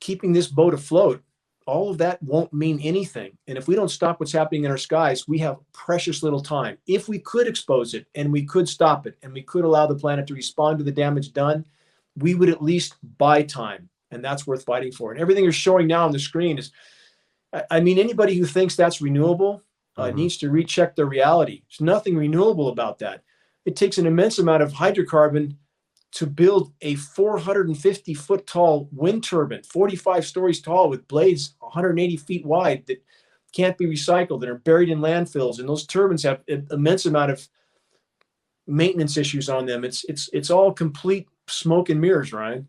keeping this boat afloat, all of that won't mean anything. And if we don't stop what's happening in our skies, we have precious little time. If we could expose it and we could stop it and we could allow the planet to respond to the damage done, we would at least buy time. And that's worth fighting for. And everything you're showing now on the screen is, I mean, anybody who thinks that's renewable needs to recheck their reality. There's nothing renewable about that. It takes an immense amount of hydrocarbon to build a 450 foot tall wind turbine, 45 stories tall with blades 180 feet wide that can't be recycled and are buried in landfills. And those turbines have an immense amount of maintenance issues on them. It's all complete smoke and mirrors, Ryan.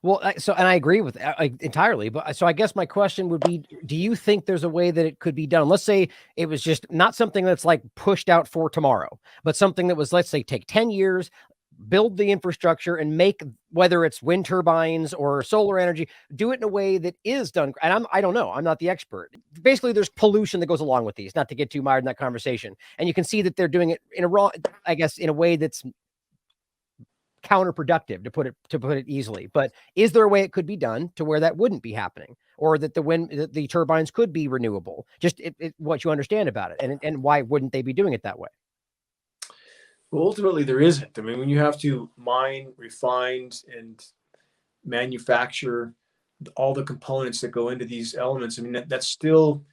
Well, and I agree with entirely, but so I guess my question would be, do you think there's a way that it could be done? Let's say it was just not something that's like pushed out for tomorrow, but something that was, let's say, take 10 years, build the infrastructure and make, whether it's wind turbines or solar energy, do it in a way that is done. And I don't know, I'm not the expert. Basically, there's pollution that goes along with these, not to get too mired in that conversation. And you can see that they're doing it in a wrong, I guess, in a way that's counterproductive, to put it easily. But is there a way it could be done to where that wouldn't be happening, or that the turbines could be renewable? Just what you understand about it, and why wouldn't they be doing it that way? Well, ultimately, there isn't. I mean, when you have to mine, refine, and manufacture all the components that go into these elements, I mean, that's still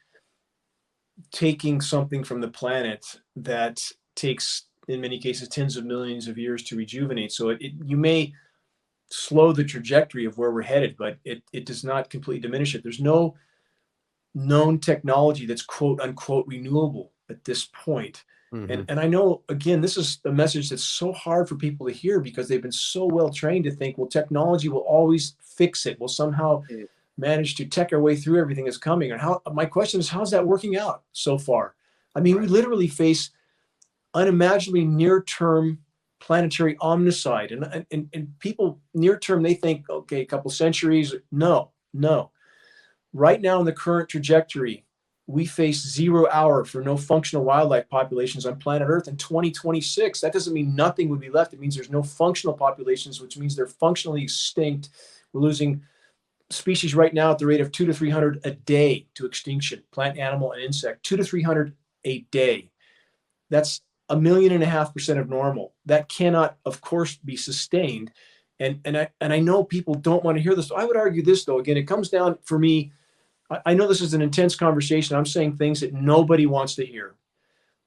taking something from the planet that takes, in many cases, tens of millions of years to rejuvenate. So you may slow the trajectory of where we're headed, but it does not completely diminish it. There's no known technology that's quote unquote renewable at this point. And I know, again, this is a message that's so hard for people to hear because they've been so well trained to think, well, technology will always fix it. We'll somehow manage to tech our way through everything that's coming. And my question is, how's that working out so far? I mean, we literally face unimaginably near-term planetary omnicide. And people near-term, they think, okay, a couple centuries. No. Right now in the current trajectory, we face 0 hour for no functional wildlife populations on planet Earth in 2026. That doesn't mean nothing would be left. It means there's no functional populations, which means they're functionally extinct. We're losing species right now at the rate of 200 to 300 a day to extinction, plant, animal, and insect, 200 to 300 a day. That's 1.5 million of normal. That cannot, of course, be sustained. And I know people don't want to hear this. I would argue this, though. Again, it comes down, for me, I know this is an intense conversation. I'm saying things that nobody wants to hear.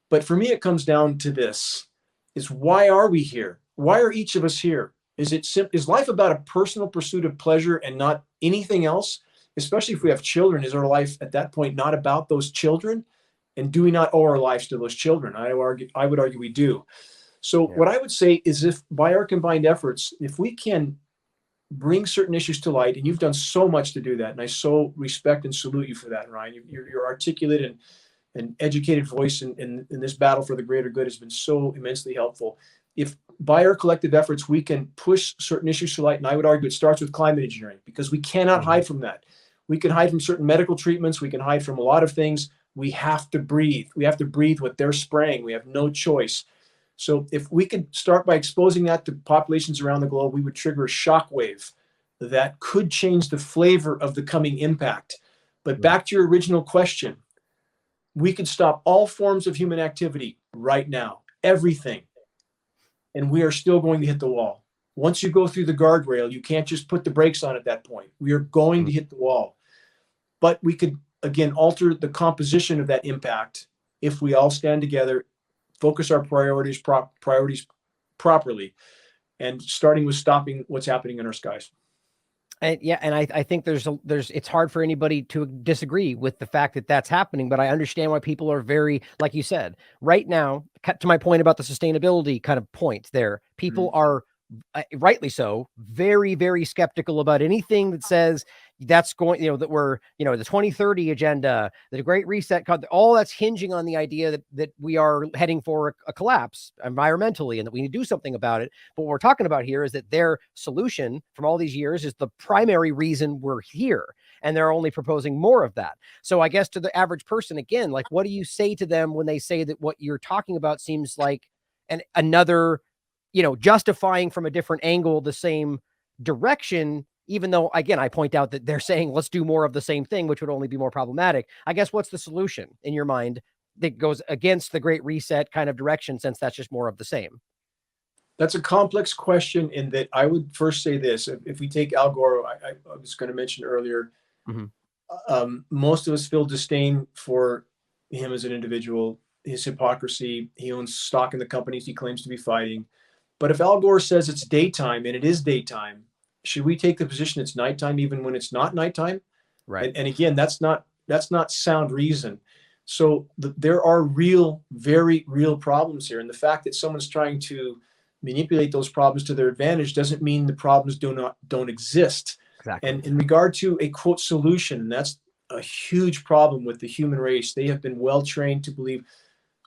But for me, it comes down to this, is why are we here? Why are each of us here? Is life about a personal pursuit of pleasure and not anything else? Especially if we have children, is our life at that point not about those children? And do we not owe our lives to those children? I would argue we do. So what I would say is, if by our combined efforts, if we can bring certain issues to light, and you've done so much to do that, and I so respect and salute you for that, Ryan. Your articulate and educated voice in this battle for the greater good has been so immensely helpful. If by our collective efforts we can push certain issues to light, and I would argue it starts with climate engineering, because we cannot hide from that. We can hide from certain medical treatments. We can hide from a lot of things. We have to breathe. We have to breathe what they're spraying. We have no choice. So if we could start by exposing that to populations around the globe, we would trigger a shockwave that could change the flavor of the coming impact. But back to your original question, we could stop all forms of human activity right now, everything, and we are still going to hit the wall. Once you go through the guardrail, you can't just put the brakes on at that point. We are going to hit the wall. But we could, again, alter the composition of that impact if we all stand together, focus our priorities properly, and starting with stopping what's happening in our skies. And yeah, and I think it's hard for anybody to disagree with the fact that that's happening, but I understand why people are very, like you said, right now, to my point about the sustainability kind of point there, people are rightly so, very, very skeptical about anything that says that's going, that we're, the 2030 agenda, the Great Reset, all that's hinging on the idea that we are heading for a collapse environmentally and that we need to do something about it. But what we're talking about here is that their solution from all these years is the primary reason we're here. And they're only proposing more of that. So I guess to the average person, again, like, what do you say to them when they say that what you're talking about seems like another, justifying from a different angle the same direction, even though, again, I point out that they're saying, let's do more of the same thing, which would only be more problematic. I guess what's the solution in your mind that goes against the Great Reset kind of direction, since that's just more of the same? That's a complex question in that I would first say this. If we take Al Gore, I was going to mention earlier, most of us feel disdain for him as an individual, his hypocrisy. He owns stock in the companies he claims to be fighting. But if Al Gore says it's daytime, and it is daytime, should we take the position it's nighttime even when it's not nighttime? Right. And again, that's not sound reason. So there are very real problems here. And the fact that someone's trying to manipulate those problems to their advantage doesn't mean the problems don't exist. Exactly. And in regard to a quote solution, that's a huge problem with the human race. They have been well trained to believe,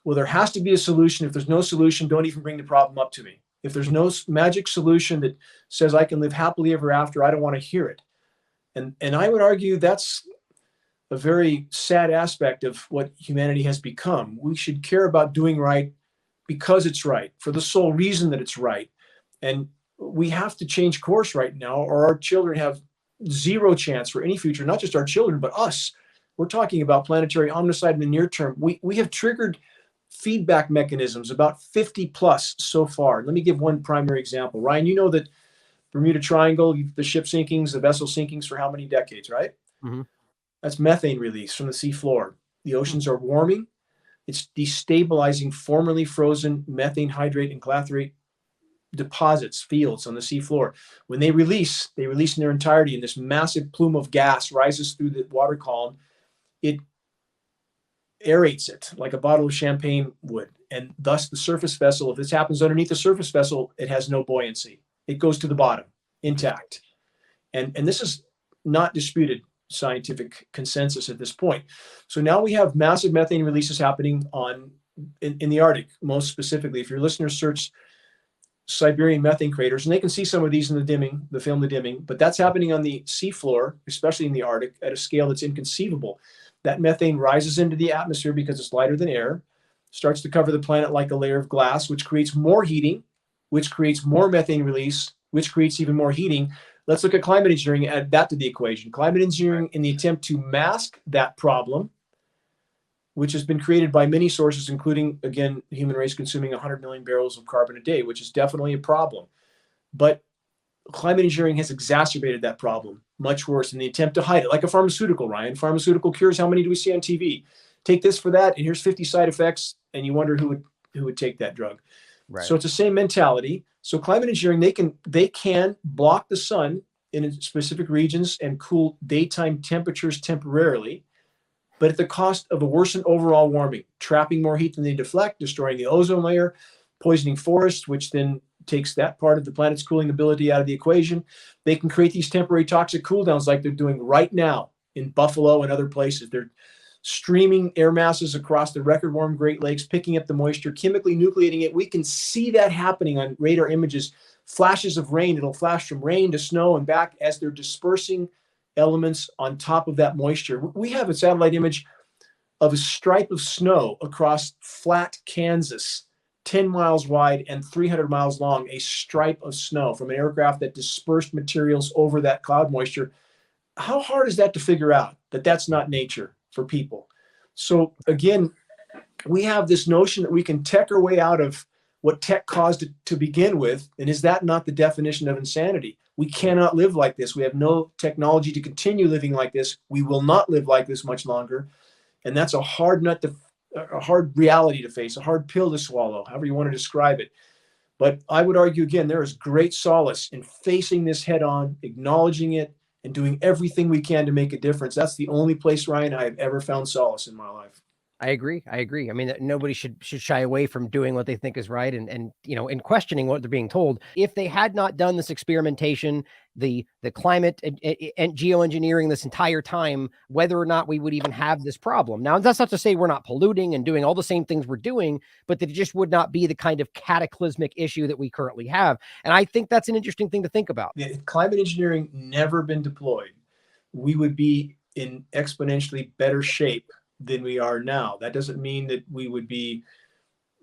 well, there has to be a solution. If there's no solution, don't even bring the problem up to me. If there's no magic solution that says I can live happily ever after, I don't want to hear it. And I would argue that's a very sad aspect of what humanity has become. We should care about doing right because it's right, for the sole reason that it's right. And we have to change course right now, or our children have zero chance for any future, not just our children, but us. We're talking about planetary omnicide in the near term. We have triggered feedback mechanisms, about 50 plus so far. Let me give one primary example. Ryan, you know that Bermuda Triangle, the ship sinkings, the vessel sinkings for how many decades, right? Mm-hmm. That's methane release from the sea floor. The oceans are warming. It's destabilizing formerly frozen methane hydrate and clathrate deposits, fields on the sea floor. When they release in their entirety, and this massive plume of gas rises through the water column. It aerates it like a bottle of champagne would. And thus the surface vessel, if this happens underneath the surface vessel, it has no buoyancy. It goes to the bottom intact. And this is not disputed scientific consensus at this point. So now we have massive methane releases happening in the Arctic, most specifically. If your listeners search Siberian methane craters, and they can see some of these in the film The Dimming, but that's happening on the seafloor, especially in the Arctic, at a scale that's inconceivable. That methane rises into the atmosphere because it's lighter than air, starts to cover the planet like a layer of glass, which creates more heating, which creates more methane release, which creates even more heating. Let's look at climate engineering and add that to the equation. Climate engineering, in the attempt to mask that problem, which has been created by many sources, including, again, the human race consuming 100 million barrels of carbon a day, which is definitely a problem. But climate engineering has exacerbated that problem much worse in the attempt to hide it, like a pharmaceutical, Ryan. Pharmaceutical cures, how many do we see on TV? Take this for that, and here's 50 side effects, and you wonder who would take that drug. Right. So it's the same mentality. So climate engineering, they can block the sun in specific regions and cool daytime temperatures temporarily, but at the cost of a worsened overall warming, trapping more heat than they deflect, destroying the ozone layer, poisoning forests, which then takes that part of the planet's cooling ability out of the equation. They can create these temporary toxic cool downs like they're doing right now in Buffalo and other places. They're streaming air masses across the record warm Great Lakes, picking up the moisture, chemically nucleating it. We can see that happening on radar images, flashes of rain. It'll flash from rain to snow and back as they're dispersing elements on top of that moisture. We have a satellite image of a stripe of snow across flat Kansas, 10 miles wide and 300 miles long, a stripe of snow from an aircraft that dispersed materials over that cloud moisture. How hard is that to figure out that that's not nature for people? So again, we have this notion that we can tech our way out of what tech caused it to begin with. And is that not the definition of insanity? We cannot live like this. We have no technology to continue living like this. We will not live like this much longer. And that's a hard reality to face, a hard pill to swallow, however you want to describe it. But I would argue, again, there is great solace in facing this head on, acknowledging it, and doing everything we can to make a difference. That's the only place, Ryan, I have ever found solace in my life. I agree. I agree. I mean, nobody should shy away from doing what they think is right and and questioning what they're being told. If they had not done this experimentation, the climate and geoengineering this entire time, whether or not we would even have this problem. Now, that's not to say we're not polluting and doing all the same things we're doing, but that it just would not be the kind of cataclysmic issue that we currently have. And I think that's an interesting thing to think about. If climate engineering never been deployed, we would be in exponentially better shape than we are now. That doesn't mean that we would be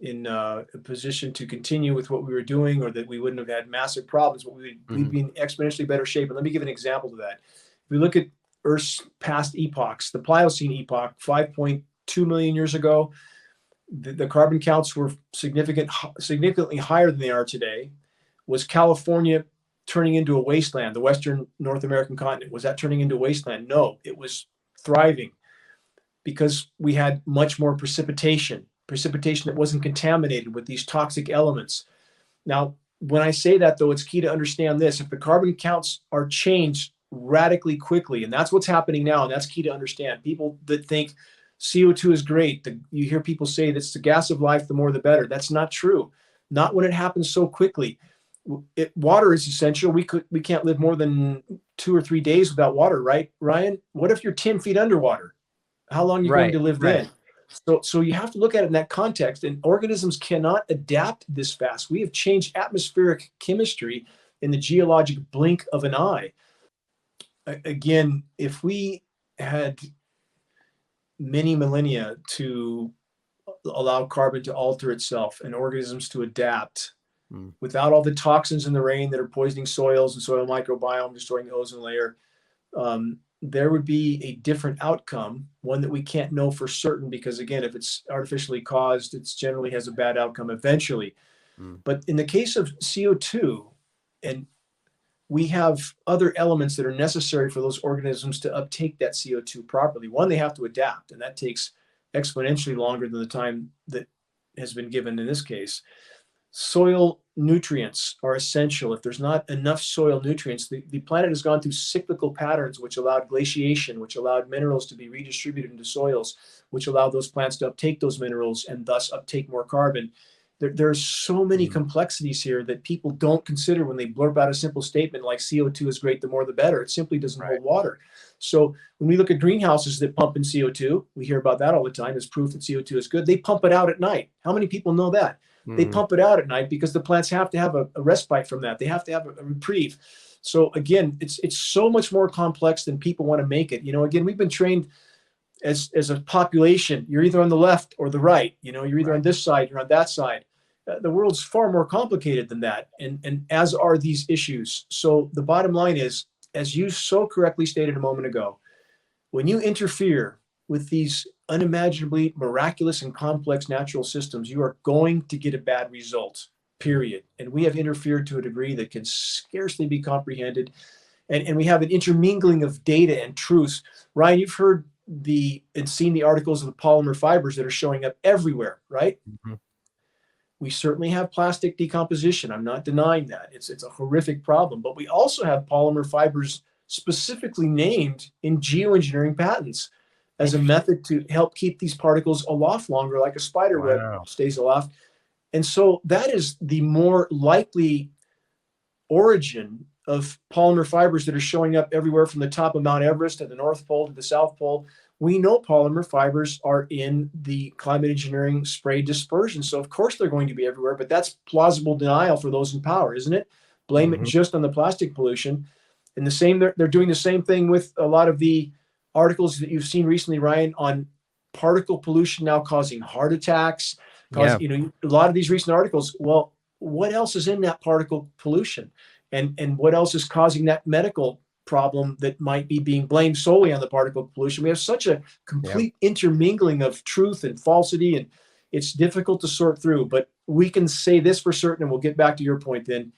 in a position to continue with what we were doing or that we wouldn't have had massive problems, but we'd be in exponentially better shape. And let me give an example of that. If we look at Earth's past epochs, the Pliocene epoch, 5.2 million years ago, the carbon counts were significantly higher than they are today. Was California turning into a wasteland? The Western North American continent, was that turning into a wasteland? No, it was thriving, because we had much more precipitation that wasn't contaminated with these toxic elements. Now, when I say that, though, it's key to understand this. If the carbon counts are changed radically quickly, and that's what's happening now, and that's key to understand. People that think CO2 is great, you hear people say that's the gas of life, the more the better. That's not true. Not when it happens so quickly. Water is essential. We can't live more than 2 or 3 days without water, right, Ryan? What if you're 10 feet underwater? How long are you going to live then? So you have to look at it in that context, and organisms cannot adapt this fast. We have changed atmospheric chemistry in the geologic blink of an eye. Again, if we had many millennia to allow carbon to alter itself and organisms to adapt without all the toxins in the rain that are poisoning soils and soil microbiome, destroying the ozone layer, there would be a different outcome, one that we can't know for certain, because again, if it's artificially caused, it generally has a bad outcome eventually. But in the case of CO2, and we have other elements that are necessary for those organisms to uptake that CO2 properly. One, they have to adapt, and that takes exponentially longer than the time that has been given in this case. Soil nutrients are essential. If there's not enough soil nutrients, the planet has gone through cyclical patterns, which allowed glaciation, which allowed minerals to be redistributed into soils, which allowed those plants to uptake those minerals and thus uptake more carbon. There's so many complexities here that people don't consider when they blurb out a simple statement like CO2 is great, the more the better. It simply doesn't hold water. So when we look at greenhouses that pump in CO2, we hear about that all the time as proof that CO2 is good. They pump it out at night. How many people know that? They pump it out at night because the plants have to have a respite from that. They have to have a reprieve. So again, it's so much more complex than people want to make it. Again, we've been trained as a population. You're either on the left or the right. You're either on this side, you're on that side. The world's far more complicated than that, and as are these issues. So the bottom line is, as you so correctly stated a moment ago, when you interfere with these unimaginably miraculous and complex natural systems, you are going to get a bad result, period. And we have interfered to a degree that can scarcely be comprehended. And we have an intermingling of data and truths. Ryan, you've heard and seen the articles of the polymer fibers that are showing up everywhere, right? We certainly have plastic decomposition. I'm not denying that. It's a horrific problem. But we also have polymer fibers specifically named in geoengineering patents as a method to help keep these particles aloft longer, like a spider web stays aloft. And so that is the more likely origin of polymer fibers that are showing up everywhere from the top of Mount Everest to the North Pole to the South Pole. We know polymer fibers are in the climate engineering spray dispersion. So of course they're going to be everywhere, but that's plausible denial for those in power, isn't it? Blame it just on the plastic pollution. And they're doing the same thing with a lot of the articles that you've seen recently, Ryan, on particle pollution now causing heart attacks. A lot of these recent articles, well, what else is in that particle pollution? And what else is causing that medical problem that might be being blamed solely on the particle pollution? We have such a complete intermingling of truth and falsity, and it's difficult to sort through. But we can say this for certain, and we'll get back to your point then,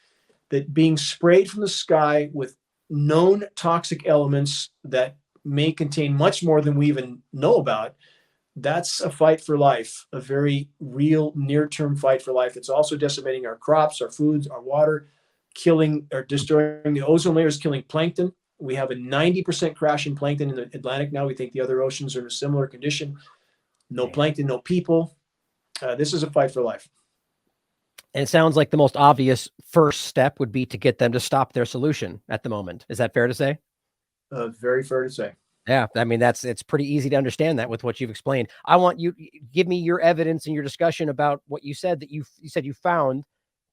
that being sprayed from the sky with known toxic elements that may contain much more than we even know about, that's a fight for life, a very real near-term fight for life. It's also decimating our crops, our foods, our water, killing or destroying the ozone layers, killing plankton. We have a 90% crash in plankton in the Atlantic now. We think the other oceans are in a similar condition. No plankton, no people. This is a fight for life. And it sounds like the most obvious first step would be to get them to stop their solution at the moment. Is that fair to say? Very fair to say. Yeah, I mean, it's pretty easy to understand that with what you've explained. I want you give me your evidence and your discussion about what you said, that you said you found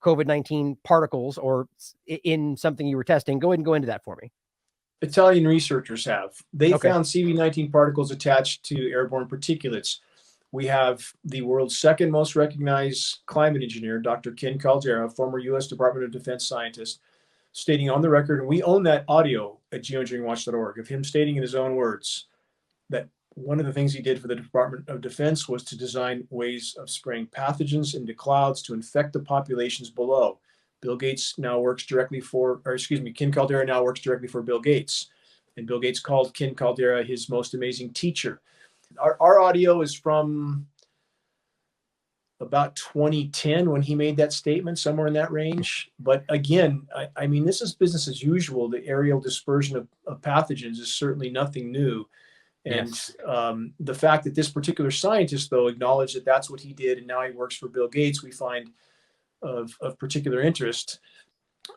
COVID-19 particles or in something you were testing. Go ahead and go into that for me. Italian researchers have. They Okay. found CV19 particles attached to airborne particulates. We have the world's second most recognized climate engineer, Dr. Ken Caldera, former U.S. Department of Defense scientist, stating on the record, and we own that audio at geoengineeringwatch.org, of him stating in his own words that one of the things he did for the Department of Defense was to design ways of spraying pathogens into clouds to infect the populations below. Bill Gates now works directly for, or excuse me, Ken Caldera now works directly for Bill Gates. And Bill Gates called Ken Caldera his most amazing teacher. Our audio is from about 2010 when he made that statement, somewhere in that range. But again, I mean, this is business as usual. The aerial dispersion of pathogens is certainly nothing new. And Yes. The fact that this particular scientist, though, acknowledged that that's what he did, and now he works for Bill Gates, we find of particular interest.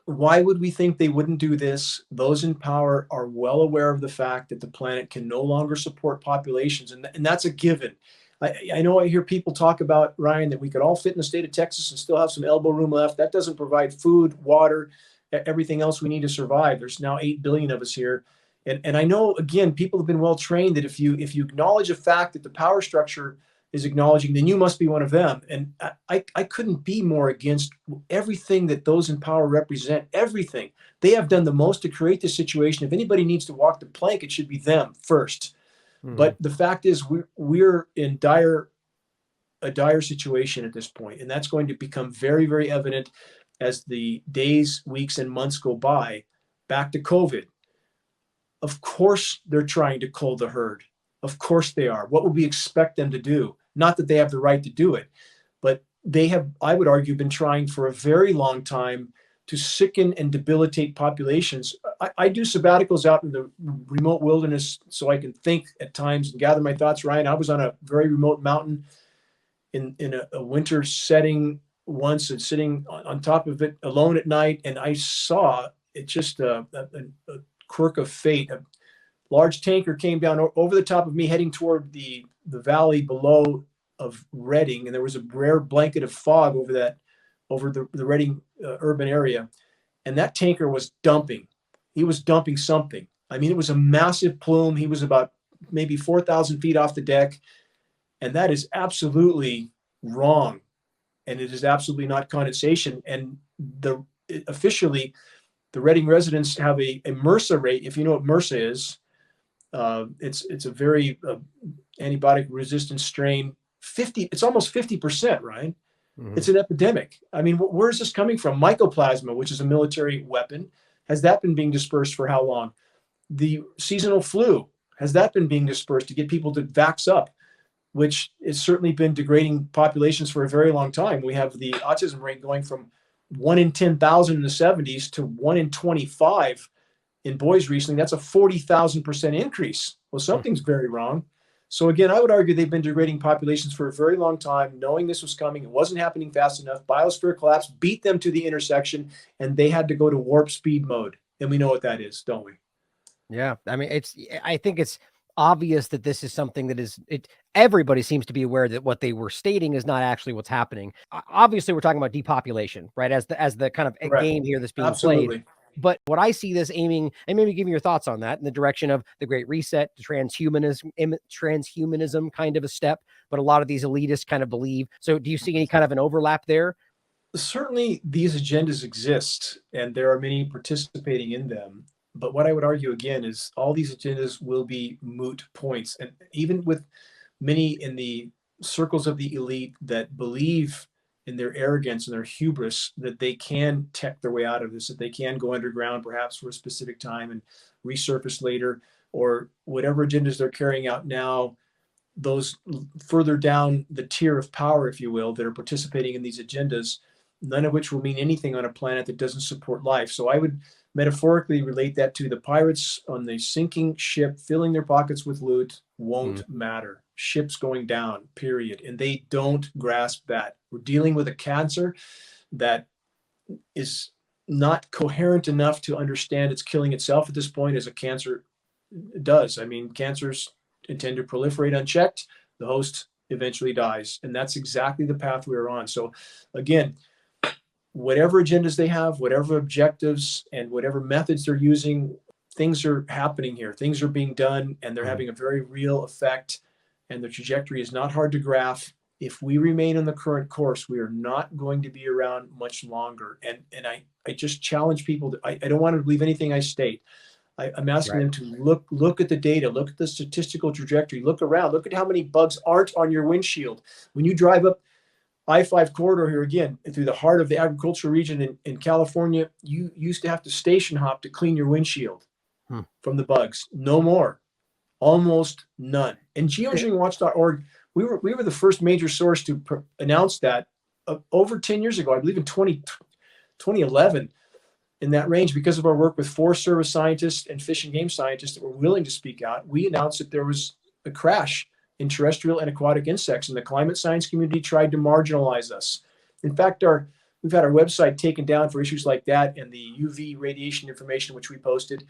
Why would we think they wouldn't do this? Those in power are well aware of the fact that the planet can no longer support populations, and that's a given. I know I hear people talk about, Ryan, that we could all fit in the state of Texas and still have some elbow room left. That doesn't provide food, water, everything else we need to survive. There's now 8 billion of us here. And I know, again, people have been well trained that if you acknowledge a fact that the power structure is acknowledging, then you must be one of them. And I couldn't be more against everything that those in power represent, everything. They have done the most to create this situation. If anybody needs to walk the plank, it should be them first. But the fact is, we're in a dire situation at this point, and that's going to become very, very evident as the days, weeks, and months go by. Back to COVID. Of course, they're trying to cull the herd. Of course they are. What would we expect them to do? Not that they have the right to do it, but they have, I would argue, been trying for a very long time to sicken and debilitate populations. I do sabbaticals out in the remote wilderness so I can think at times and gather my thoughts. Ryan, I was on a very remote mountain in a winter setting once and sitting on top of it alone at night, and I saw it just a quirk of fate. A large tanker came down over the top of me heading toward the valley below of Redding, and there was a rare blanket of fog over the Redding urban area, and that tanker was dumping. He was dumping something. I mean, it was a massive plume. He was about maybe 4,000 feet off the deck, and that is absolutely wrong, and it is absolutely not condensation. And officially, the Redding residents have a MRSA rate. If you know what MRSA is, it's a very antibiotic resistant strain. It's almost 50%, right? Mm-hmm. It's an epidemic. I mean, where is this coming from? Mycoplasma, which is a military weapon, has that been being dispersed for how long? The seasonal flu, has that been being dispersed to get people to vax up, which has certainly been degrading populations for a very long time. We have the autism rate going from 1 in 10,000 in the 70s to 1 in 25 in boys recently. That's a 40,000% increase. Well, something's very wrong. So again, I would argue they've been degrading populations for a very long time, knowing this was coming. It wasn't happening fast enough. Biosphere collapse beat them to the intersection, and they had to go to warp speed mode. And we know what that is, don't we? Yeah. I mean, I think it's obvious that this is something that everybody seems to be aware that what they were stating is not actually what's happening. Obviously, we're talking about depopulation, right? As the kind of Correct. game here that's being Absolutely. played. But what I see this aiming, and maybe give me your thoughts on that, in the direction of the Great Reset, the transhumanism kind of a step, but a lot of these elitists kind of believe. So do you see any kind of an overlap there? Certainly these agendas exist, and there are many participating in them. But what I would argue again is all these agendas will be moot points. And even with many in the circles of the elite that believe in their arrogance and their hubris that they can tech their way out of this, that they can go underground perhaps for a specific time and resurface later, or whatever agendas they're carrying out now, those further down the tier of power, if you will, that are participating in these agendas, none of which will mean anything on a planet that doesn't support life. So I would metaphorically relate that to the pirates on the sinking ship, filling their pockets with loot won't matter. Ships going down, period. And they don't grasp that. We're dealing with a cancer that is not coherent enough to understand it's killing itself at this point as a cancer does. I mean, cancers tend to proliferate unchecked. The host eventually dies. And that's exactly the path we're on. So again, whatever agendas they have, whatever objectives and whatever methods they're using, things are happening here. Things are being done and they're having a very real effect. And the trajectory is not hard to graph. If we remain on the current course, we are not going to be around much longer. And I just challenge people. I don't want to believe anything I state. I'm asking them to look at the data, look at the statistical trajectory, look around, look at how many bugs aren't on your windshield. When you drive up I-5 corridor here again, through the heart of the agricultural region in California, you used to have to station hop to clean your windshield from the bugs. No more. Almost none. And geoengineeringwatch.org, we were the first major source to announce that over 10 years ago, I believe in 2011, in that range, because of our work with Forest Service scientists and fish and game scientists that were willing to speak out. We announced that there was a crash in terrestrial and aquatic insects, and the climate science community tried to marginalize us. In fact, we've had our website taken down for issues like that, and the UV radiation information which we posted,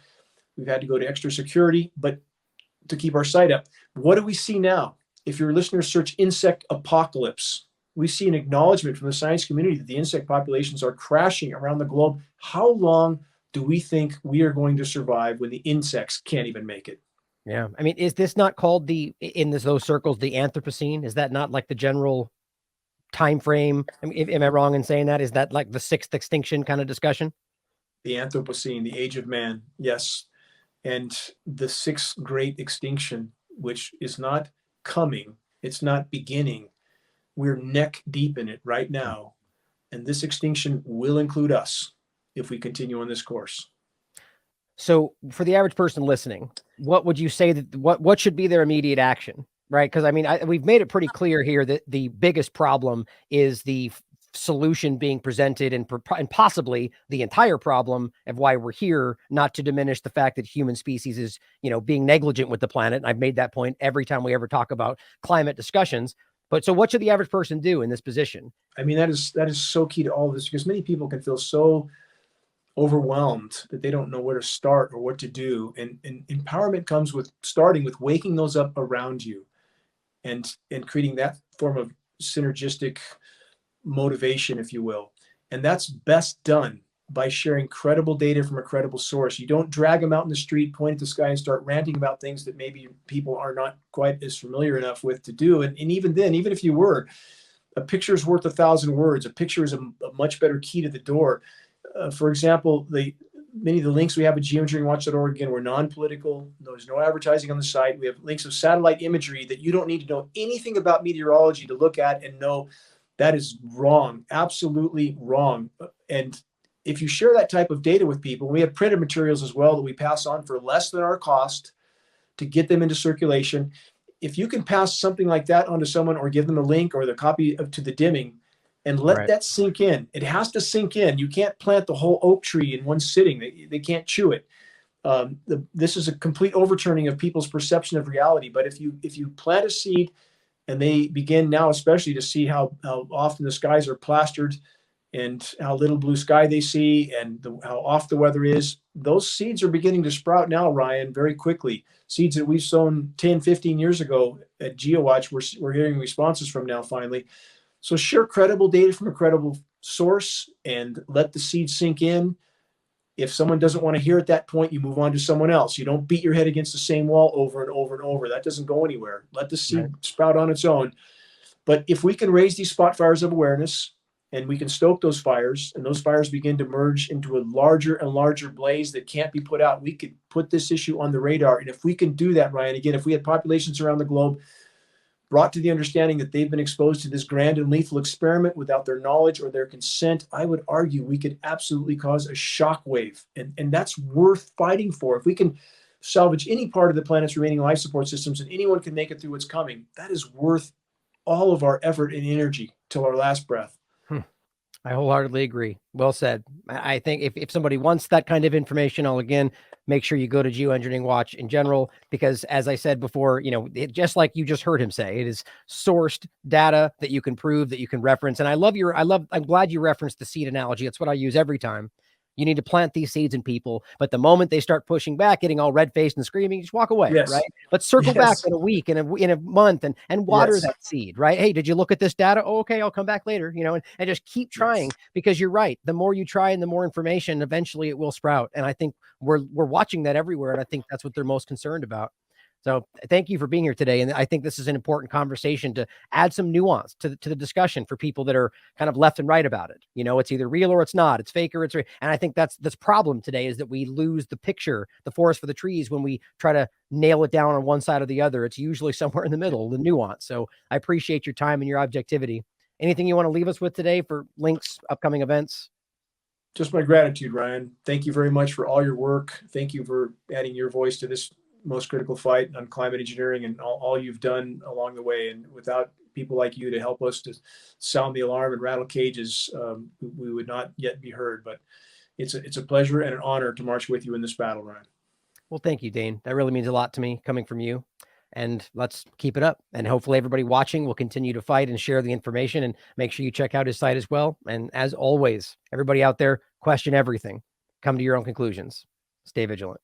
we've had to go to extra security, but to keep our site up. What do we see now? If your listeners search insect apocalypse, we see an acknowledgement from the science community that the insect populations are crashing around the globe. How long do we think we are going to survive when the insects can't even make it? Yeah. I mean, is this not called those circles, the Anthropocene? Is that not like the general time frame? I mean, am I wrong in saying that? Is that like the sixth extinction kind of discussion? The Anthropocene, the age of man. Yes. And the sixth great extinction, which is not coming, it's not beginning. We're neck deep in it right now. And this extinction will include us if we continue on this course. So for the average person listening, what would you say that what should be their immediate action? Right? Because I mean, we've made it pretty clear here that the biggest problem is the solution being presented and possibly the entire problem of why we're here, not to diminish the fact that human species is, being negligent with the planet. And I've made that point every time we ever talk about climate discussions. But so what should the average person do in this position? I mean, that is so key to all of this, because many people can feel so overwhelmed that they don't know where to start or what to do. And empowerment comes with starting with waking those up around you and creating that form of synergistic motivation, if you will. And that's best done by sharing credible data from a credible source. You don't drag them out in the street, point at the sky, and start ranting about things that maybe people are not quite as familiar enough with to do. And even then, even if you were, a picture is worth 1,000 words. A picture is a much better key to the door. For example, many of the links we have at geoengineeringwatch.org, again, we're non-political. There's no advertising on the site. We have links of satellite imagery that you don't need to know anything about meteorology to look at and know that is wrong, absolutely wrong. And if you share that type of data with people, we have printed materials as well that we pass on for less than our cost to get them into circulation. If you can pass something like that onto someone or give them a link or the copy to the dimming and let that sink in, it has to sink in. You can't plant the whole oak tree in one sitting. They can't chew it. This is a complete overturning of people's perception of reality. But if you plant a seed and they begin now especially to see how often the skies are plastered and how little blue sky they see and how off the weather is, those seeds are beginning to sprout now, Ryan, very quickly. Seeds that we've sown 10, 15 years ago at GeoWatch, we're hearing responses from now finally. So share credible data from a credible source and let the seed sink in. If someone doesn't want to hear at that point, you move on to someone else. You don't beat your head against the same wall over and over and over. That doesn't go anywhere. Let the seed sprout on its own. But if we can raise these spot fires of awareness and we can stoke those fires and those fires begin to merge into a larger and larger blaze that can't be put out, we could put this issue on the radar. And if we can do that, Ryan, again, if we had populations around the globe brought to the understanding that they've been exposed to this grand and lethal experiment without their knowledge or their consent, I would argue we could absolutely cause a shockwave. And that's worth fighting for. If we can salvage any part of the planet's remaining life support systems and anyone can make it through what's coming, that is worth all of our effort and energy till our last breath. I wholeheartedly agree. Well said. I think if somebody wants that kind of information, I'll again make sure you go to Geoengineering Watch in general, because as I said before, just like you just heard him say, it is sourced data that you can prove, that you can reference. And I'm glad you referenced the seed analogy. That's what I use every time. You need to plant these seeds in people, but the moment they start pushing back, getting all red-faced and screaming, just walk away, Yes. right? But circle back Yes. in a week, in a month, and water Yes. that seed, right? Hey, did you look at this data? Oh, okay, I'll come back later, and just keep trying, because you're right. The more you try and the more information, eventually it will sprout. And I think we're watching that everywhere, and I think that's what they're most concerned about. So thank you for being here today. And I think this is an important conversation to add some nuance to the discussion for people that are kind of left and right about it. It's either real or it's not. It's fake or it's real. And I think that's problem today, is that we lose the picture, the forest for the trees, when we try to nail it down on one side or the other. It's usually somewhere in the middle, the nuance. So I appreciate your time and your objectivity. Anything you want to leave us with today for links, upcoming events? Just my gratitude, Ryan. Thank you very much for all your work. Thank you for adding your voice to this most critical fight on climate engineering, and all you've done along the way. And without people like you to help us to sound the alarm and rattle cages, we would not yet be heard. But it's a pleasure and an honor to march with you in this battle, Ryan. Well, thank you, Dane. That really means a lot to me coming from you. And let's keep it up. And hopefully everybody watching will continue to fight and share the information, and make sure you check out his site as well. And as always, everybody out there, question everything. Come to your own conclusions. Stay vigilant.